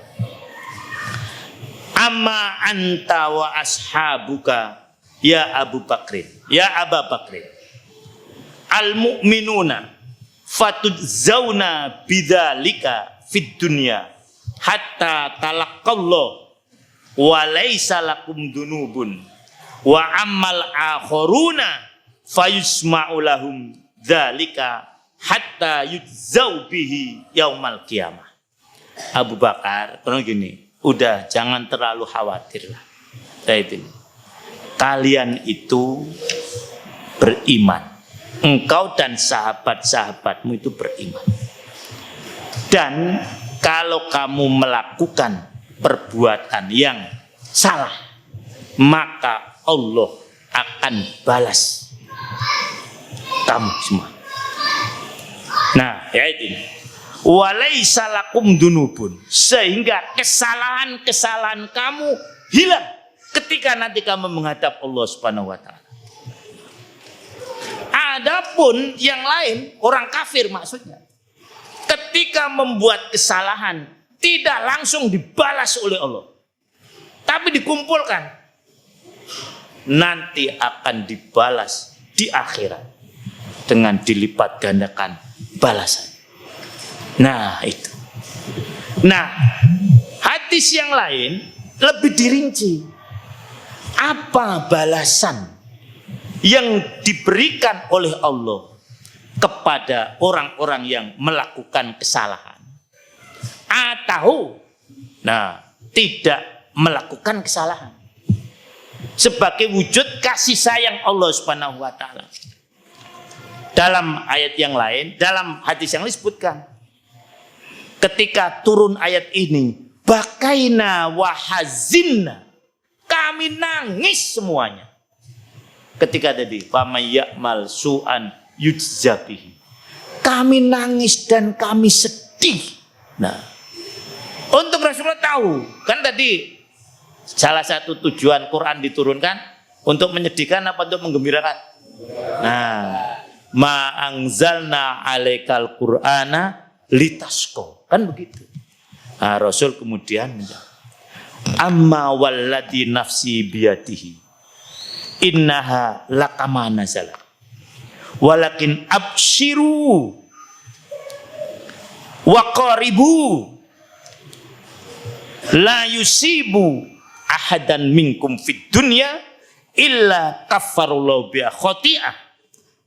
amma anta wa ashabuka ya Abu Bakrin, ya Abu Bakrin, al mu'minuna fatujzauna bidzalika fid dunya hatta talaqallah wa laisa lakum dunubun wa ammal akhiruna fayusma'u lahum dzalika hatta yujzau bihi yaumal qiyamah. Abu Bakar, kalau gini, udah jangan terlalu khawatir lah. Kalian itu beriman. Engkau dan sahabat-sahabatmu itu beriman. Dan kalau kamu melakukan perbuatan yang salah, maka Allah akan balas kamu semua. Nah, ya itu. Walaisa lakum dunubun, sehingga kesalahan-kesalahan kamu hilang ketika nanti kamu menghadap Allah Subhanahu wa taala. Adapun yang lain, orang kafir maksudnya, ketika membuat kesalahan tidak langsung dibalas oleh Allah, tapi dikumpulkan, nanti akan dibalas di akhirat dengan dilipat gandakan balasan. Nah, itu. Nah, hadis yang lain lebih dirinci. Apa balasan yang diberikan oleh Allah kepada orang-orang yang melakukan kesalahan atau tidak melakukan kesalahan sebagai wujud kasih sayang Allah Subhanahu wa taala. Dalam ayat yang lain, dalam hadis yang lain disebutkan, ketika turun ayat ini, bakaina wahazinna, kami nangis semuanya. Ketika tadi, famay ya'mal su'an yujzabihi, kami nangis dan kami sedih. Nah, untuk Rasulullah tahu, kan tadi salah satu tujuan Quran diturunkan untuk menyedihkan apa untuk menggembirakan. Nah, ma anzalna alaikal qur'ana litasko, kan begitu. Nah, Rasul kemudian menjawab, amma walladhi nafsi biyadihi innaha lakama nazala walakin abshiru wa qaribu la yusibu ahadan minkum fid dunya illa kaffarullahu biha khoti'ah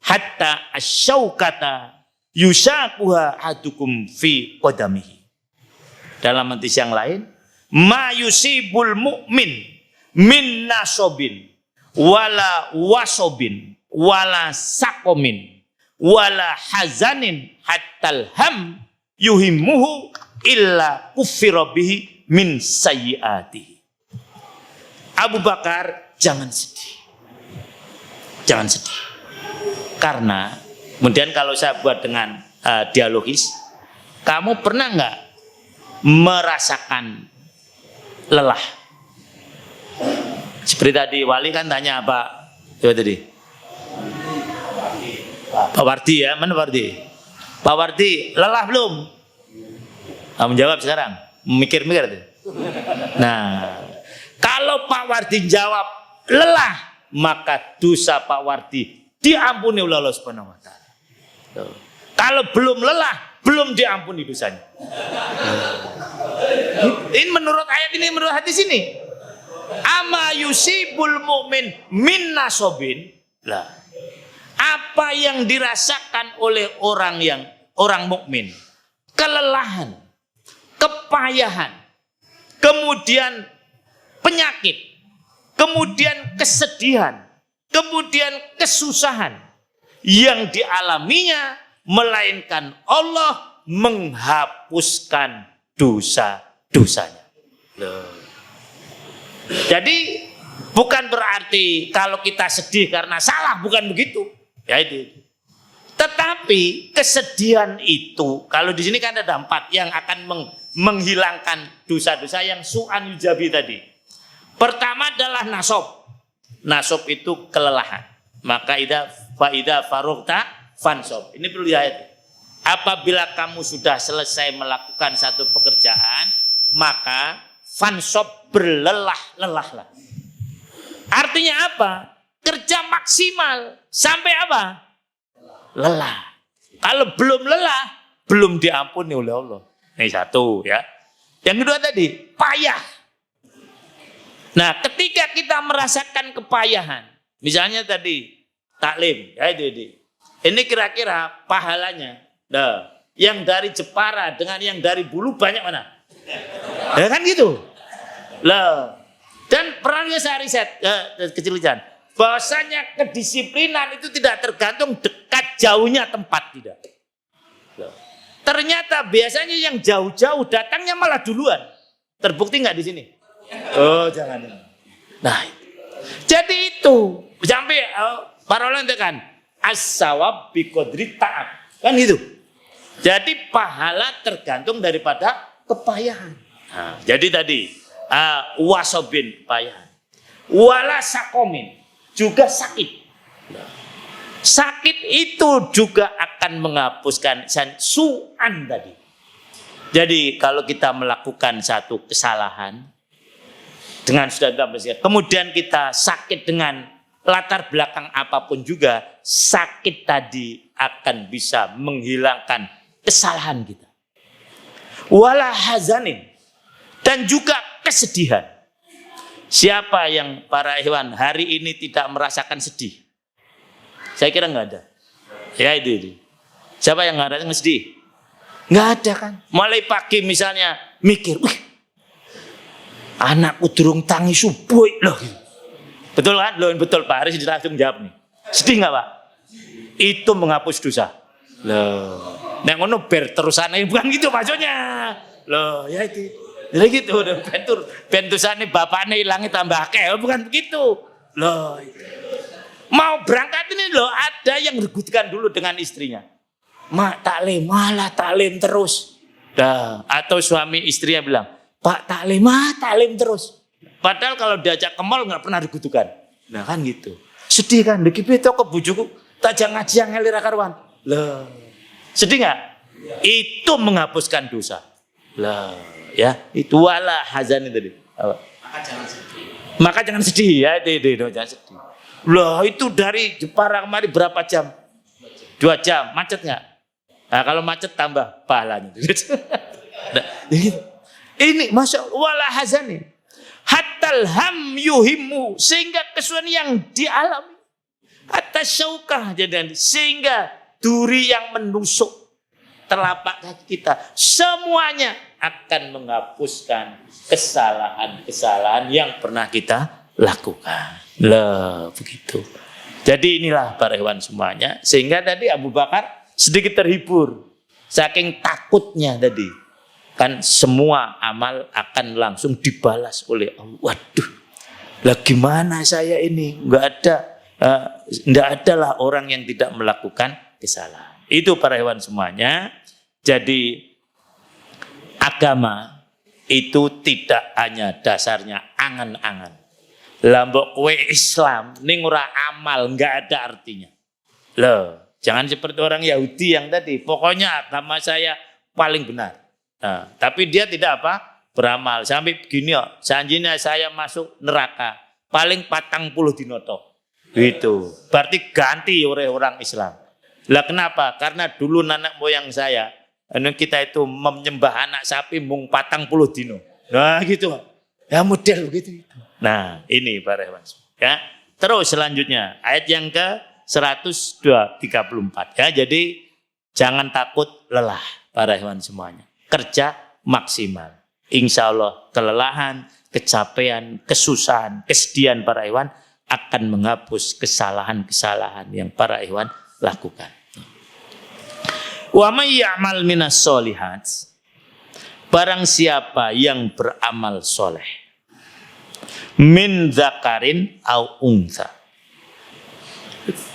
hatta asyaukata yusakuha adukum fi qadamihi. Dalam hadis yang lain, ma yusibul mu'min min nasobin wala wasobin wala sakomin wala hazanin hattal ham yuhimmuhu illa kuffira bihi min sayyiatihi. Abu Bakar, jangan sedih. Jangan sedih. Karena kemudian kalau saya buat dengan dialogis, kamu pernah nggak merasakan lelah? Seperti tadi Wali kan tanya apa? Coba tadi. Pak Wardi ya, mana Pak Wardi? Pak Wardi, lelah belum? Kamu jawab sekarang. Mikir-mikir tuh. Nah, kalau Pak Wardi jawab lelah, maka dosa Pak Wardi diampuni oleh Allah Subhanahu wa taala. Kalau belum lelah, belum diampuni dosanya. Ini menurut ayat ini, menurut hadis ini. Ama yusibul mu'min min nasobin. Lah, apa yang dirasakan oleh orang mukmin? Kelelahan, kepayahan, kemudian penyakit, kemudian kesedihan, kemudian kesusahan yang dialaminya, melainkan Allah menghapuskan dosa-dosanya. Jadi bukan berarti kalau kita sedih karena salah, bukan begitu. Ya itu. Tetapi kesedihan itu, kalau di sini kan ada 4 yang akan menghilangkan dosa-dosa yang su'an yujabi tadi. Pertama adalah nasob. Nasob itu kelelahan. Maka faida farugta fansob. Ini perlu dihayati. Apabila kamu sudah selesai melakukan satu pekerjaan, maka fansob berlelah-lelahlah. Artinya apa? Kerja maksimal sampai apa? Lelah. Kalau belum lelah, belum diampuni oleh Allah. Ini satu ya. Yang kedua tadi, payah. Nah, ketika kita merasakan kepayahan, misalnya tadi taklim, ya itu. Ini kira-kira pahalanya. Nah, yang dari Jepara dengan yang dari Bulu banyak mana? Ya kan gitu. Lah, dan pernah saya riset kecil-kecilan, bahwasanya kedisiplinan itu tidak tergantung dekat jauhnya tempat, tidak. Loh. Ternyata biasanya yang jauh-jauh datangnya malah duluan. Terbukti nggak di sini? Oh jangan. Nah, jadi itu sampai para ulama kan as-sawab bi qadri ta'ab. Kan gitu. Jadi pahala tergantung daripada kepayahan. Nah, jadi tadi wasobin payahan. Wala sakomin juga sakit. Sakit itu juga akan menghapuskan su'an tadi. Jadi kalau kita melakukan satu kesalahan dengan sudah kita kemudian kita sakit dengan latar belakang apapun juga, sakit tadi akan bisa menghilangkan kesalahan kita. Wala hazanin, dan juga kesedihan. Siapa yang para ikhwan hari ini tidak merasakan sedih? Saya kira nggak ada. Ya itu. Siapa yang nggak ada sedih? Nggak ada kan? Mulai pagi misalnya mikir, wih, anakku durung tangi subuh loh. Betul kan? Loh betul Pak Haris langsung jawab nih. Sedih nggak Pak? Itu menghapus dosa. Loh, nek ngono ber terusane bukan gitu maksudnya. Loh ya itu. Jadi gitu, bentusane bapaknya hilangnya tambah akeh, bukan begitu. Loh, mau berangkat ini loh ada yang ributkan dulu dengan istrinya. Mak taklim, malah taklim terus. Dah, atau suami istrinya bilang, Pak taklim, taklim terus. Padahal kalau diajak ke mall nggak pernah ributkan. Nah kan gitu. Sedih kan, deki beto ke bujuku, tajang ngaji yang ngelira karuan. Loh, sedih nggak? Itu menghapuskan dosa. Lah. Ya, itu wala hazan tadi. Maka jangan sedih ya, jangan sedih. Loh, itu dari Jepara kemari berapa jam? 2 jam, macet nggak? Nah, kalau macet tambah pahalanya. Ini masya Allah, wala hazan. Hatal ham yuhimu, sehingga kesulitan yang dialami. Hatta syaukah jadi sehingga duri yang menusuk telapak kaki kita, semuanya akan menghapuskan kesalahan-kesalahan yang pernah kita lakukan. Lah, begitu. Jadi inilah para hewan semuanya. Sehingga tadi Abu Bakar sedikit terhibur. Saking takutnya tadi. Kan semua amal akan langsung dibalas oleh Allah. Waduh, lah gimana saya ini? Enggak ada lah orang yang tidak melakukan kesalahan. Itu para hewan semuanya. Jadi agama itu tidak hanya dasarnya angan-angan. Lambok kue Islam ning ora amal, enggak ada artinya. Loh, jangan seperti orang Yahudi yang tadi, pokoknya agama saya paling benar. Nah, tapi dia tidak beramal. Sampai begini ya, janjinya saya masuk neraka paling 40 dinoto. Gitu. Berarti ganti oleh orang Islam. Lah kenapa? Karena dulu nenek moyang saya, kita itu menyembah anak sapi mung 40 dino. Nah gitu. Ya model begitu. Nah ini para hewan. Ya. Terus selanjutnya ayat yang ke 134. Ya, jadi jangan takut lelah para hewan semuanya. Kerja maksimal. Insya Allah kelelahan, kecapean, kesusahan, kesedihan para hewan akan menghapus kesalahan-kesalahan yang para hewan lakukan. Wa may ya'mal minas solihat, barang siapa yang beramal soleh, min dzakarin au untha,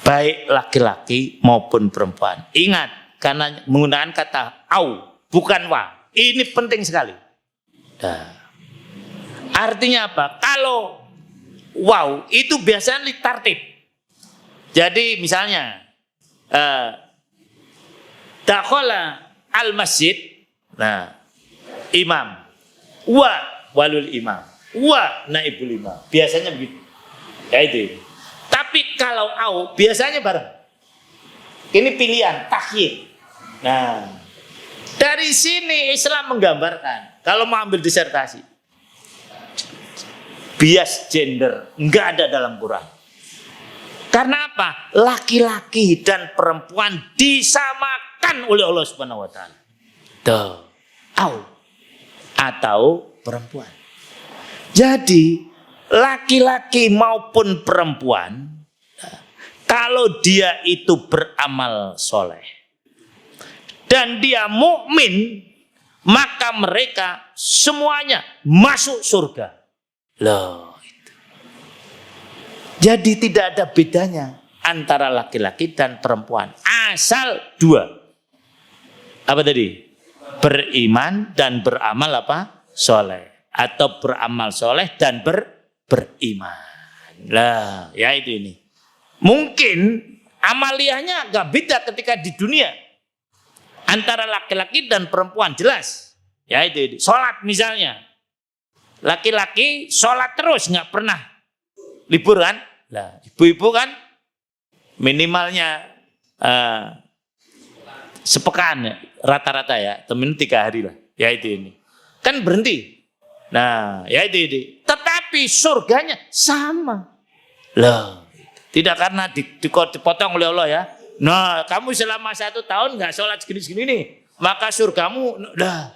baik laki-laki maupun perempuan. Ingat, karena menggunakan kata au, bukan wa. Ini penting sekali. Nah, artinya apa? Kalau wow itu biasanya litartib. Jadi misalnya dakhala al masjid, nah imam, wa walul imam, wa naibul imam. Biasanya begitu. Ya itu. Tapi kalau au biasanya bareng. Ini pilihan, takhir. Nah, dari sini Islam menggambarkan kalau mau ambil disertasi, bias gender enggak ada dalam Quran. Karena apa? Laki-laki dan perempuan disamakan oleh Allah Subhanahu wa taala. Tuh, au atau perempuan. Jadi laki-laki maupun perempuan, kalau dia itu beramal soleh dan dia mukmin, maka mereka semuanya masuk surga. Loh, itu. Jadi tidak ada bedanya antara laki-laki dan perempuan, asal dua. Apa tadi? Beriman dan beramal apa? Soleh, atau beramal soleh dan beriman. Lah, ya itu ini. Mungkin amaliyahnya agak beda ketika di dunia antara laki-laki dan perempuan, jelas. Ya itu. Sholat misalnya, laki-laki sholat terus nggak pernah libur kan? Lah, ibu-ibu kan minimalnya sepekan rata-rata ya, temen 3 hari lah. Ya itu ini. Kan berhenti. Nah, ya itu. Tetapi surganya sama. Loh, tidak karena dipotong oleh Allah ya. Nah, kamu selama 1 tahun nggak sholat segini-segini nih, maka surgamu, dah,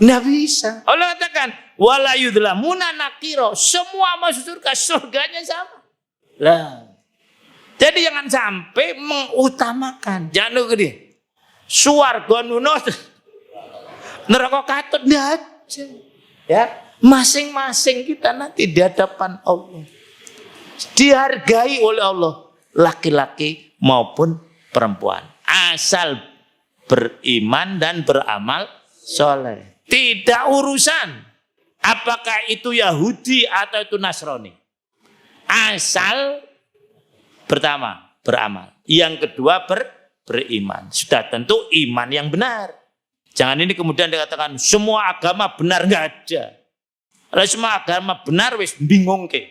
nggak bisa. Allah katakan, wala yudlamuna nakiro, semua masuk surga, surganya sama. Lah, jadi jangan sampai mengutamakan, jangan lupa dia, suarga nunut, neraka katut, ya. Masing-masing kita nanti di hadapan Allah dihargai oleh Allah, laki-laki maupun perempuan, asal beriman dan beramal soleh. Tidak urusan apakah itu Yahudi atau itu Nasrani, asal pertama beramal, yang kedua beriman. Sudah tentu iman yang benar. Jangan ini kemudian dikatakan semua agama benar, nggak ada. Kalau semua agama benar wis bingung ke.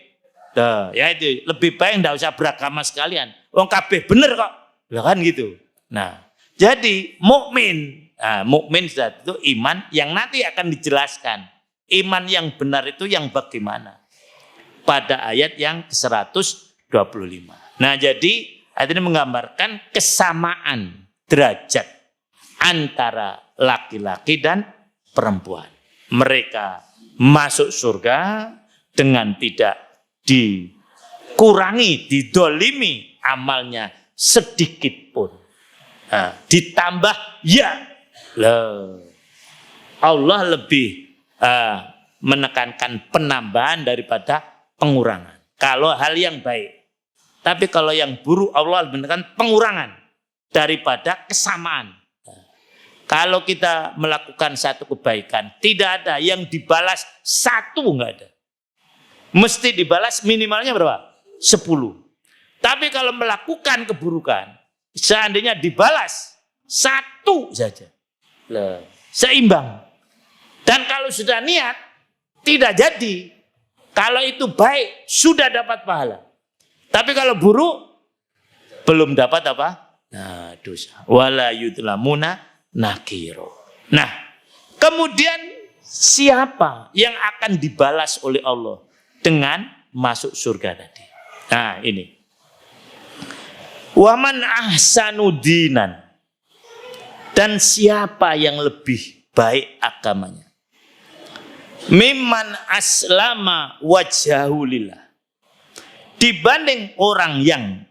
Nah, ya itu lebih baik enggak usah beragama sekalian. Wong kabeh bener kok. Lah kan gitu. Nah, jadi mukmin, mukmin itu iman yang nanti akan dijelaskan. Iman yang benar itu yang bagaimana? Pada ayat yang ke-125. Nah, jadi ayat ini menggambarkan kesamaan derajat antara laki-laki dan perempuan. Mereka masuk surga dengan tidak dikurangi, didolimi amalnya sedikit pun. Nah, ditambah ya, Allah lebih menekankan penambahan daripada pengurangan. Kalau hal yang baik, tapi kalau yang buruk Allah menekankan pengurangan daripada kesamaan. Kalau kita melakukan satu kebaikan, tidak ada yang dibalas 1, nggak ada. Mesti dibalas minimalnya berapa? 10. Tapi kalau melakukan keburukan, seandainya dibalas 1 saja, seimbang. Dan kalau sudah niat, tidak jadi. Kalau itu baik, sudah dapat pahala. Tapi kalau buruk, belum dapat apa? Nah, dosa. Wala yudlamuna nakiro. Nah, kemudian siapa yang akan dibalas oleh Allah dengan masuk surga tadi? Nah, ini. Waman ahsanu dinan. Dan siapa yang lebih baik agamanya? Mimman aslama wajhahu lillah. Dibanding orang yang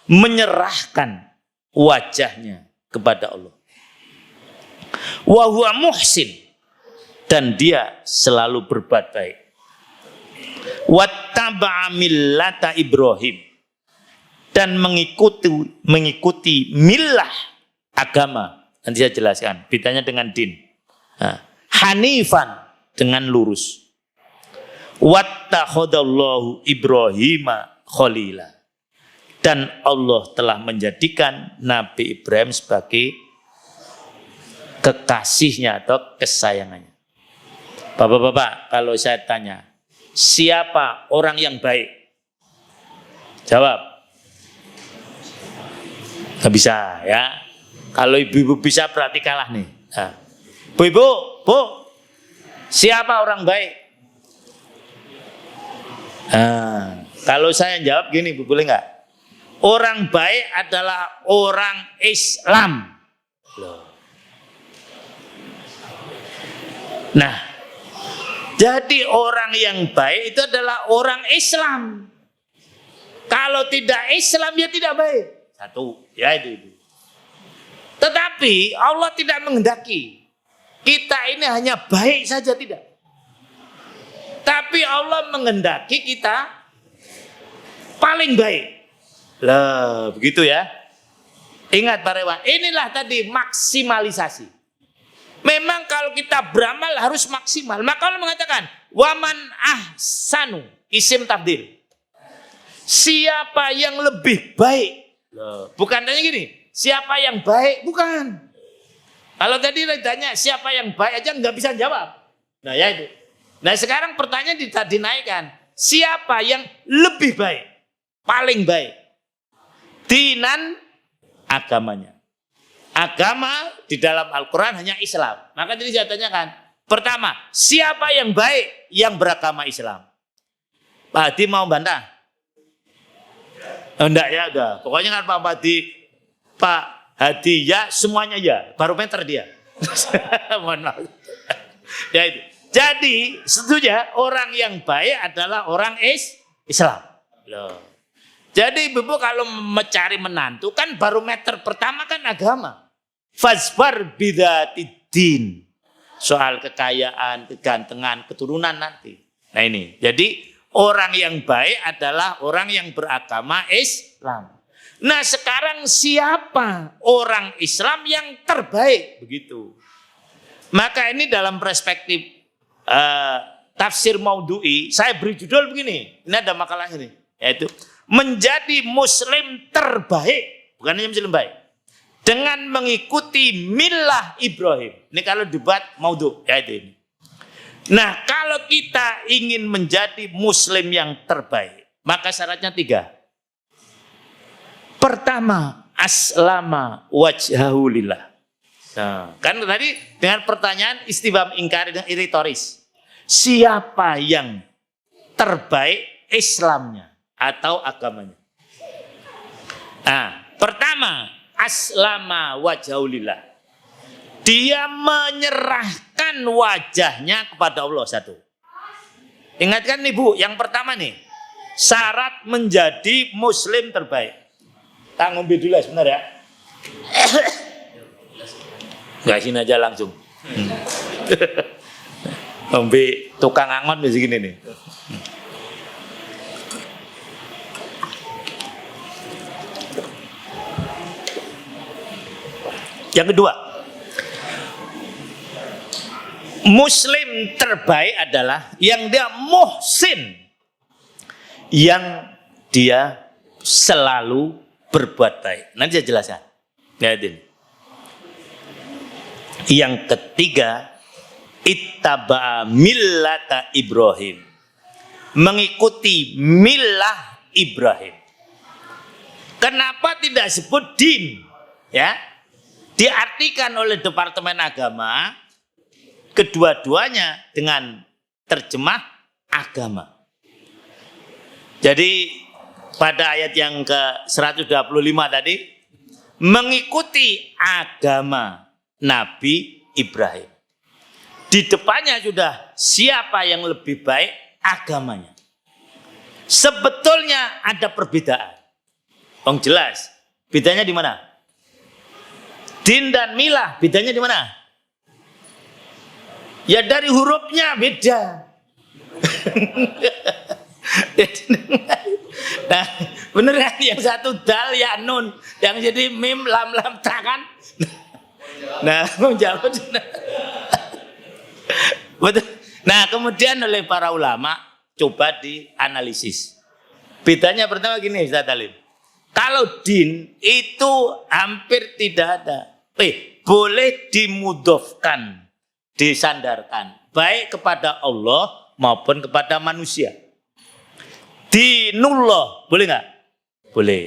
menyerahkan wajahnya kepada Allah. Wa huwa muhsin, dan dia selalu berbuat baik. Wattaba'a millata Ibrahim, dan mengikuti millah agama. Nanti saya jelaskan bedanya dengan din. Nah, hanifan dengan lurus. Wattakhadallahu Ibrahima khalila. Dan Allah telah menjadikan Nabi Ibrahim sebagai kekasihnya atau kesayangannya. Bapak-bapak, kalau saya tanya, siapa orang yang baik? Jawab. Nggak bisa ya. Kalau ibu-ibu bisa berarti kalah nih. Nah. Bu, siapa orang baik? Nah, kalau saya jawab gini, Bu, boleh nggak? Orang baik adalah orang Islam. Loh. Nah, jadi orang yang baik itu adalah orang Islam. Kalau tidak Islam, ya tidak baik. Satu, ya itu. Tetapi Allah tidak menghendaki kita ini hanya baik saja, tidak. Tapi Allah menghendaki kita paling baik. Lah, begitu ya. Ingat Pak Rewan, inilah tadi maksimalisasi. Memang kalau kita beramal harus maksimal. Maka Allah mengatakan, waman ahsanu, isim tafdil. Siapa yang lebih baik? Loh, bukan tanya gini. Siapa yang baik? Bukan. Kalau tadi ditanya siapa yang baik aja nggak bisa jawab. Nah ya itu. Nah sekarang pertanyaan dinaikkan. Siapa yang lebih baik? Paling baik. Dinan agamanya. Agama di dalam Al-Quran hanya Islam. Maka tadi saya tanyakan. Pertama, siapa yang baik? Yang beragama Islam. Pak Hadi mau bantah? Enggak ya udah. Pokoknya kan Pak Hadi ya, semuanya ya, barometer dia. Mohon maaf. Ya itu. Jadi, setuju orang yang baik adalah orang Islam. Loh. Jadi Ibu kalau mencari menantu kan barometer pertama kan agama. Fazbar bidzatid. Soal kekayaan, kegantengan, keturunan nanti. Nah ini. Jadi orang yang baik adalah orang yang beragama Islam. Nah sekarang siapa orang Islam yang terbaik? Begitu. Maka ini dalam perspektif tafsir Maudhu'i, saya beri judul begini. Ini ada makalah ini. Yaitu menjadi muslim terbaik. Bukan hanya muslim baik. Dengan mengikuti millah Ibrahim. Ini kalau debat Maudhu'. Yaitu ini. Nah kalau kita ingin menjadi muslim yang terbaik, maka syaratnya 3. Pertama, aslama wajhahu lillah. Nah, kan tadi dengan pertanyaan istifham ingkari dan retoris. Siapa yang terbaik Islamnya atau agamanya? Nah, pertama, aslama wajhahu lillah. Dia menyerahkan wajahnya kepada Allah. Satu. Ingatkan nih Bu, yang pertama nih, syarat menjadi muslim terbaik. Tak ngombe dulu sebentar ya. Gak sini aja langsung. Ngombe tukang angon begini gini nih. Yang kedua, muslim terbaik adalah yang dia muhsin, yang dia selalu berbuat baik. Nanti saya jelaskan. Lihatin. Yang ketiga, ittaba'a millata Ibrahim. Mengikuti millah Ibrahim. Kenapa tidak sebut din? Ya. Diartikan oleh Departemen Agama kedua-duanya dengan terjemah agama. Jadi pada ayat yang ke-125 tadi, mengikuti agama Nabi Ibrahim. Di depannya sudah siapa yang lebih baik agamanya. Sebetulnya ada perbedaan. Jelas. Bedanya di mana? Din dan milah, bedanya di mana? Ya dari hurufnya beda. Nah, bener kan? Yang satu dal ya nun, yang jadi mim lam lam ta kan? Nah, menjawab. Betul. Nah, kemudian oleh para ulama coba dianalisis. Bedanya pertama gini, Ustaz Alim. Kalau din itu hampir tidak ada. Boleh dimudofkan, disandarkan, baik kepada Allah maupun kepada manusia. Dinullah, boleh nggak? Boleh.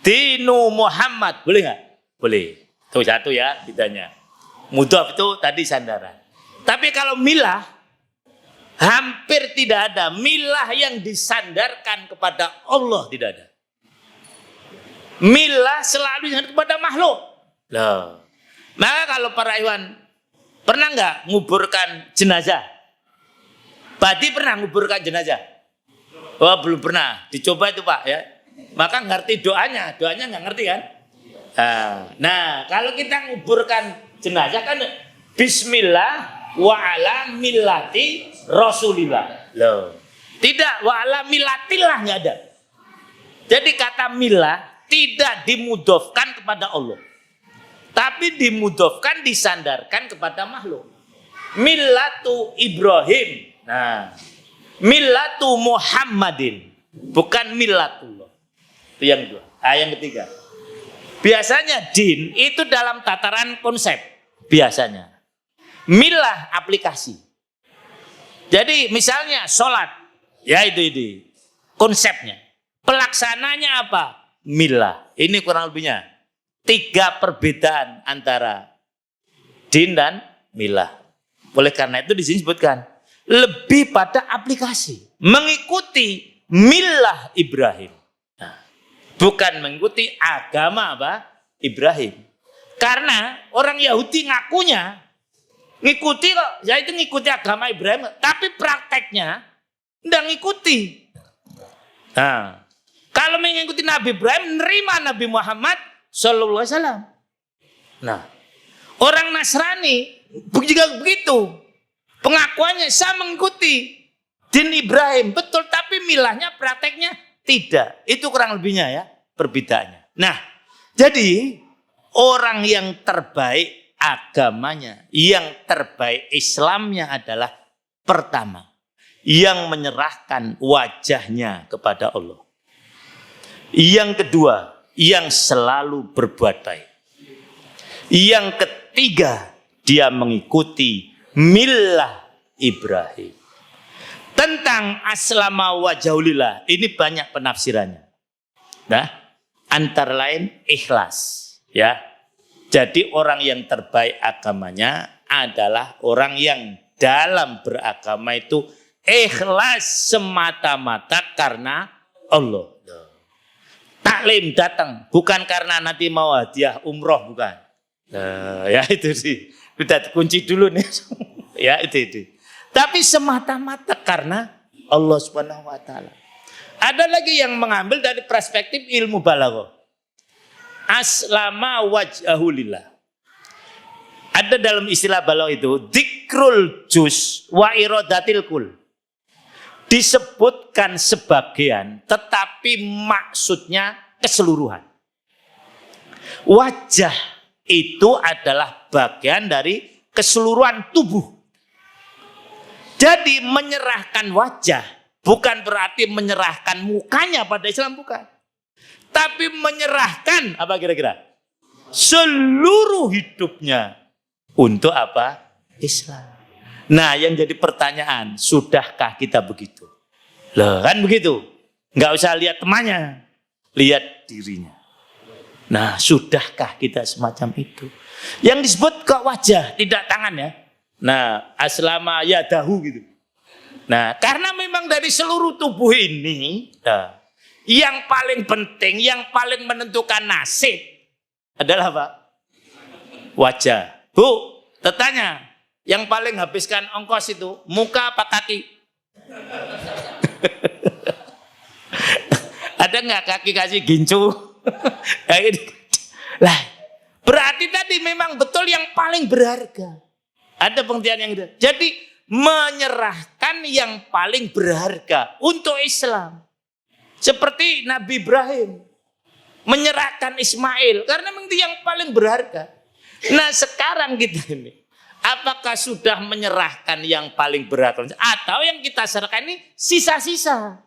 Dinu Muhammad, boleh nggak? Boleh. Itu satu ya bedanya. Mudhof itu tadi sandaran. Tapi kalau milah, hampir tidak ada. Milah yang disandarkan kepada Allah tidak ada. Milah selalu disandarkan kepada makhluk. Loh. Maka kalau para ikhwan pernah nggak nguburkan jenazah? Badi pernah nguburkan jenazah? Oh belum pernah, dicoba itu Pak ya. Maka ngerti doanya nggak ngerti kan? Nah kalau kita nguburkan jenazah kan Bismillah wa ala millati Rasulillah. Loh. Tidak wa ala millatillah nggak ada. Jadi kata millah tidak dimudofkan kepada Allah, tapi dimudofkan disandarkan kepada makhluk. Millatu Ibrahim. Nah. Millatu Muhammadin, bukan millatullah. Itu yang kedua. Yang ketiga. Biasanya din itu dalam tataran konsep. Biasanya. Millah aplikasi. Jadi misalnya sholat. Ya itu. Konsepnya. Pelaksananya apa? Millah. Ini kurang lebihnya. 3 perbedaan antara din dan millah. Oleh karena itu di sini disebutkan. Lebih pada aplikasi, mengikuti millah Ibrahim, bukan mengikuti agama apa Ibrahim. Karena orang Yahudi ngakunya ngikuti kok, ya itu ngikuti agama Ibrahim, tapi prakteknya tidak ngikuti. Nah, kalau mengikuti Nabi Ibrahim, nerima Nabi Muhammad Sallallahu Alaihi Wasallam. Nah, orang Nasrani juga begitu. Pengakuannya saya mengikuti din Ibrahim, betul, tapi milahnya prakteknya tidak. Itu kurang lebihnya ya perbedaannya. Nah, jadi orang yang terbaik agamanya, yang terbaik Islamnya adalah pertama, yang menyerahkan wajahnya kepada Allah. Yang kedua, yang selalu berbuat baik. Yang ketiga, dia mengikuti millah Ibrahim. Tentang aslama wajahulillah ini banyak penafsirannya. Nah, antara lain ikhlas, ya. Jadi orang yang terbaik agamanya adalah orang yang dalam beragama itu ikhlas semata-mata karena Allah. Taklim datang bukan karena nanti mau hadiah umroh, bukan. Ya itu sih. Sudah kunci dulu nih. Ya itu. Tapi semata-mata karena Allah Subhanahu wa taala. Ada lagi yang mengambil dari perspektif ilmu balaghah. Aslama wajhahulillah. Ada dalam istilah balaghah itu dzikrul juz wa iradatil kul. Disebutkan sebagian tetapi maksudnya keseluruhan. Wajah itu adalah bagian dari keseluruhan tubuh. Jadi menyerahkan wajah bukan berarti menyerahkan mukanya pada Islam, bukan. Tapi menyerahkan apa kira-kira? Seluruh hidupnya untuk apa? Islam. Nah, yang jadi pertanyaan, sudahkah kita begitu? Loh, kan begitu. Nggak usah lihat temannya, lihat dirinya. Nah, sudahkah kita semacam itu? Yang disebut kok wajah, tidak tangan ya. Nah, aslama yadahu gitu. Nah, karena memang dari seluruh tubuh ini, yang paling penting, yang paling menentukan nasib adalah apa? Wajah. Bu, tertanya, yang paling habiskan ongkos itu muka apa kaki? Ada nggak kaki kasih gincu? Lah, berarti tadi memang betul yang paling berharga. Ada pengertian yang itu. Jadi menyerahkan yang paling berharga untuk Islam. Seperti Nabi Ibrahim menyerahkan Ismail karena memang itu yang paling berharga. Nah sekarang kita ini, apakah sudah menyerahkan yang paling berharga atau yang kita serahkan ini sisa-sisa?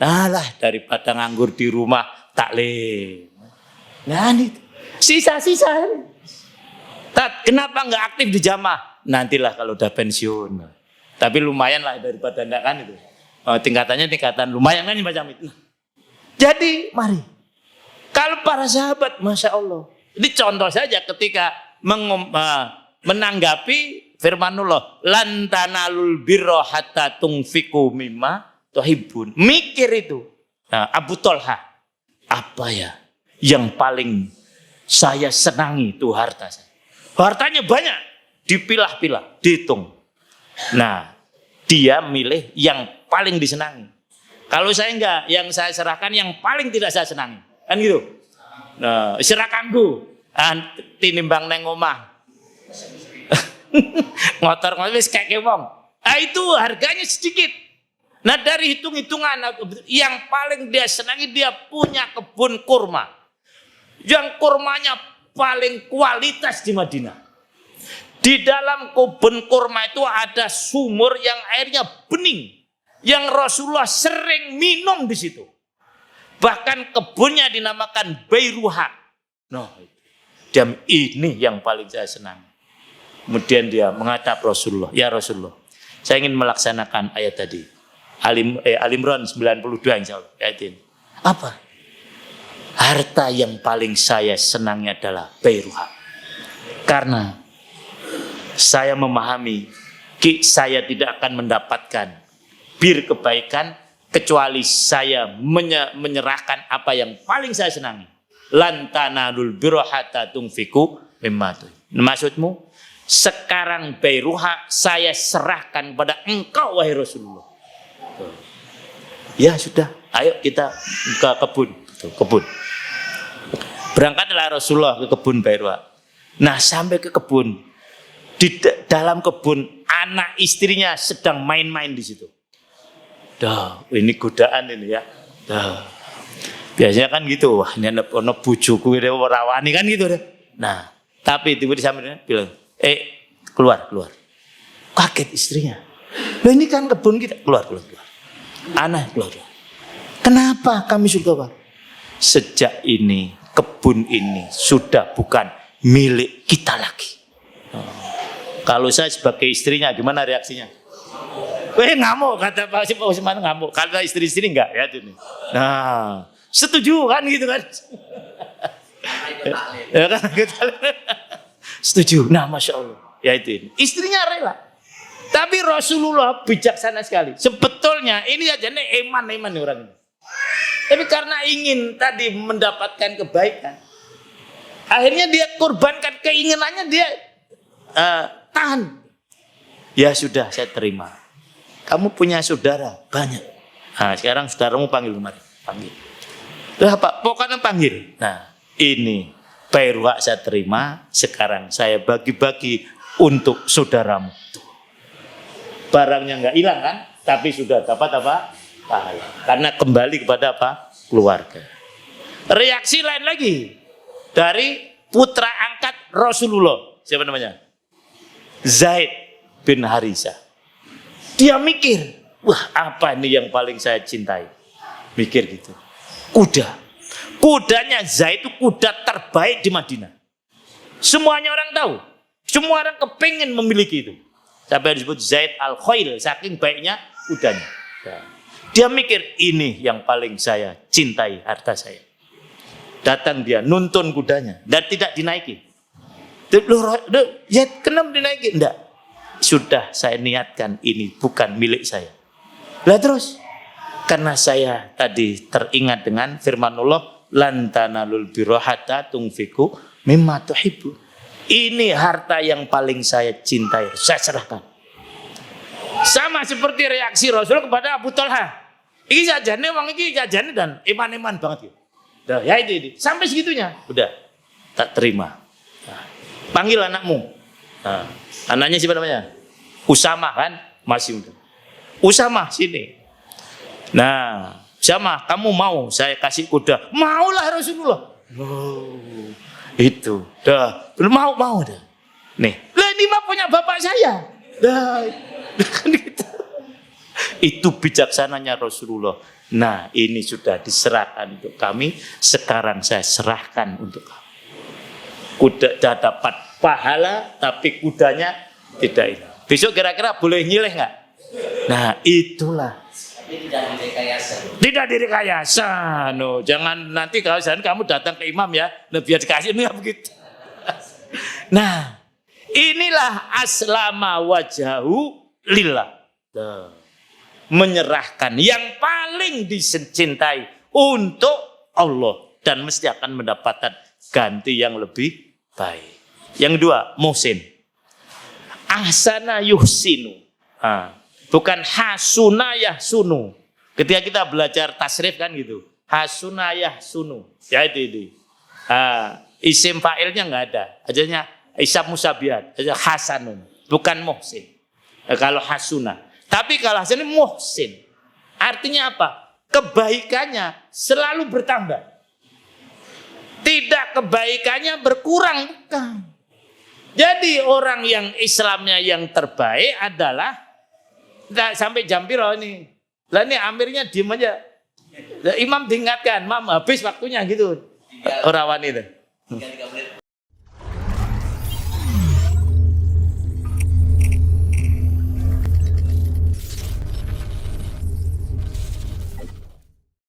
Nah lah daripada nganggur di rumah taklim. Nah ini sisa-sisa. Kenapa nggak aktif di jamaah? Nantilah kalau udah pensiun. Tapi lumayan lah daripada enggak kan itu. Tingkatannya tingkatan lumayan kan macam itu. Jadi mari. Kalau para sahabat, Masya Allah. Ini contoh saja ketika menanggapi firmanullah. Lan tanalul birra hatta tunfiqu mimma tuhibbun. Mikir itu. Nah, Abu Thalha. Apa ya yang paling saya senangi itu harta saya. Hartanya banyak. Dipilah-pilah, dihitung. Nah, dia milih yang paling disenangi. Kalau saya enggak, yang saya serahkan yang paling tidak saya senangi. Kan gitu. Nah, serahkanku. Tinimbang neng omah. Ngotor-ngotor wis kayak wong. Itu harganya sedikit. Nah, dari hitung-hitungan yang paling dia senangi dia punya kebun kurma. Yang kurmanya paling kualitas di Madinah. Di dalam kebun kurma itu ada sumur yang airnya bening. Yang Rasulullah sering minum di situ. Bahkan kebunnya dinamakan Bairuha. Nah, ini yang paling saya senang. Kemudian dia menghadap Rasulullah. Ya Rasulullah, saya ingin melaksanakan ayat tadi. Al-Imran 92 insya Allah. Ayat ini. Apa? Harta yang paling saya senangnya adalah Bairuha. Karena saya memahami saya tidak akan mendapatkan bir kebaikan kecuali saya menyerahkan apa yang paling saya senangi. Lan tanalul birra hatta tunfiqu mimma tuhibbun. Maksudmu sekarang Bairuha saya serahkan pada engkau wahai Rasulullah. Ya sudah, ayo kita ke kebun. Berangkatlah Rasulullah ke kebun Bairuha. Nah sampai ke kebun. Di dalam kebun anak istrinya sedang main-main di situ. Ini godaan ini ya. Biasanya kan gitu. Wah, ini anak bujuku ini rawani kan gitu deh. Nah, tapi tiba di sampingnya bilang, keluar. Kaget istrinya. Loh ini kan kebun kita. Keluar. Anak keluar. Kenapa kami sudah keluar? Sejak ini kebun ini sudah bukan milik kita lagi. Kalau saya sebagai istrinya gimana reaksinya? Ngamuk kata Pak Usman ngamuk. Kata istri-istri enggak ya ini. Nah, setuju kan gitu kan? Ya kan kita setuju. Nah, Masya Allah. Ya itu ini. Istrinya rela. Tapi Rasulullah bijaksana sekali. Sebetulnya ini aja nih eman orang ini. Tapi karena ingin tadi mendapatkan kebaikan, akhirnya dia korbankan keinginannya dia tahan. Ya sudah saya terima. Kamu punya saudara banyak. Nah sekarang saudaramu panggil kemari. Panggil. Lah Pak, pokoknya panggil. Nah ini Bairuha saya terima. Sekarang saya bagi-bagi untuk saudaramu. Barangnya nggak hilang kan? Tapi sudah dapat apa? Pahala. Karena kembali kepada apa? Keluarga. Reaksi lain lagi dari putra angkat Rasulullah. Siapa namanya? Zaid bin Harisah. Dia mikir, wah apa ini yang paling saya cintai? Mikir gitu. Kudanya Zaid itu kuda terbaik di Madinah. Semuanya orang tahu. Semua orang kepingin memiliki itu. Sampai disebut Zaid al-Khail, saking baiknya kudanya. Dia mikir, ini yang paling saya cintai, harta saya. Datang dia, nuntun kudanya, dan tidak dinaiki. Ya kenapa dinaiki? Enggak. Sudah saya niatkan ini bukan milik saya. Lah terus, karena saya tadi teringat dengan firmanullah, lan tanalul birra hatta tunfiqu mimma tuhibbu. Ini harta yang paling saya cintai, saya serahkan. Sama seperti reaksi Rasul kepada Abu Thalha. Ini jajane wong iki jajane dan iman-iman banget gitu. Dah, ya itu. Sampai segitunya. Udah. Tak terima. Nah, panggil anakmu. Nah, anaknya siapa namanya? Usama kan? Masih muda. Usama sini. Nah, Sama, kamu mau saya kasih kuda? Maulah Rasulullah. Oh, itu. Dah, mau dah. Nih, lah ini mah punya bapak saya. Dah, kan gitu. Itu bijaksananya Rasulullah. Nah, ini sudah diserahkan untuk kami. Sekarang saya serahkan untuk kamu. Kuda dapat pahala, tapi kudanya tidak hilang. Besok kira-kira boleh nyileh nggak? Nah, itulah. Tidak direkayasa. No, jangan nanti kalau kamu datang ke imam ya, biar dikasih enggak begitu. Nah, inilah aslama wajahu lillah. Menyerahkan yang paling dicintai untuk Allah dan mesti akan mendapatkan ganti yang lebih baik. Yang dua, muhsin. Ahsana yuhsinu. Bukan hasuna yahsunu. Ketika kita belajar tasrif kan gitu. Hasuna yahsunu. Ya itu. Isim fa'ilnya nggak ada. Adanya isam musabihat. Aja hasanun. Bukan muhsin. Kalau hasuna. Tapi kalau hasan ini muhsin. Artinya apa? Kebaikannya selalu bertambah. Tidak kebaikannya berkurang. Bukan. Jadi orang yang Islamnya yang terbaik adalah sampai jam piro ini. Lah ini amirnya diem aja. Lah, imam diingatkan, mam habis waktunya gitu. Orang wanita.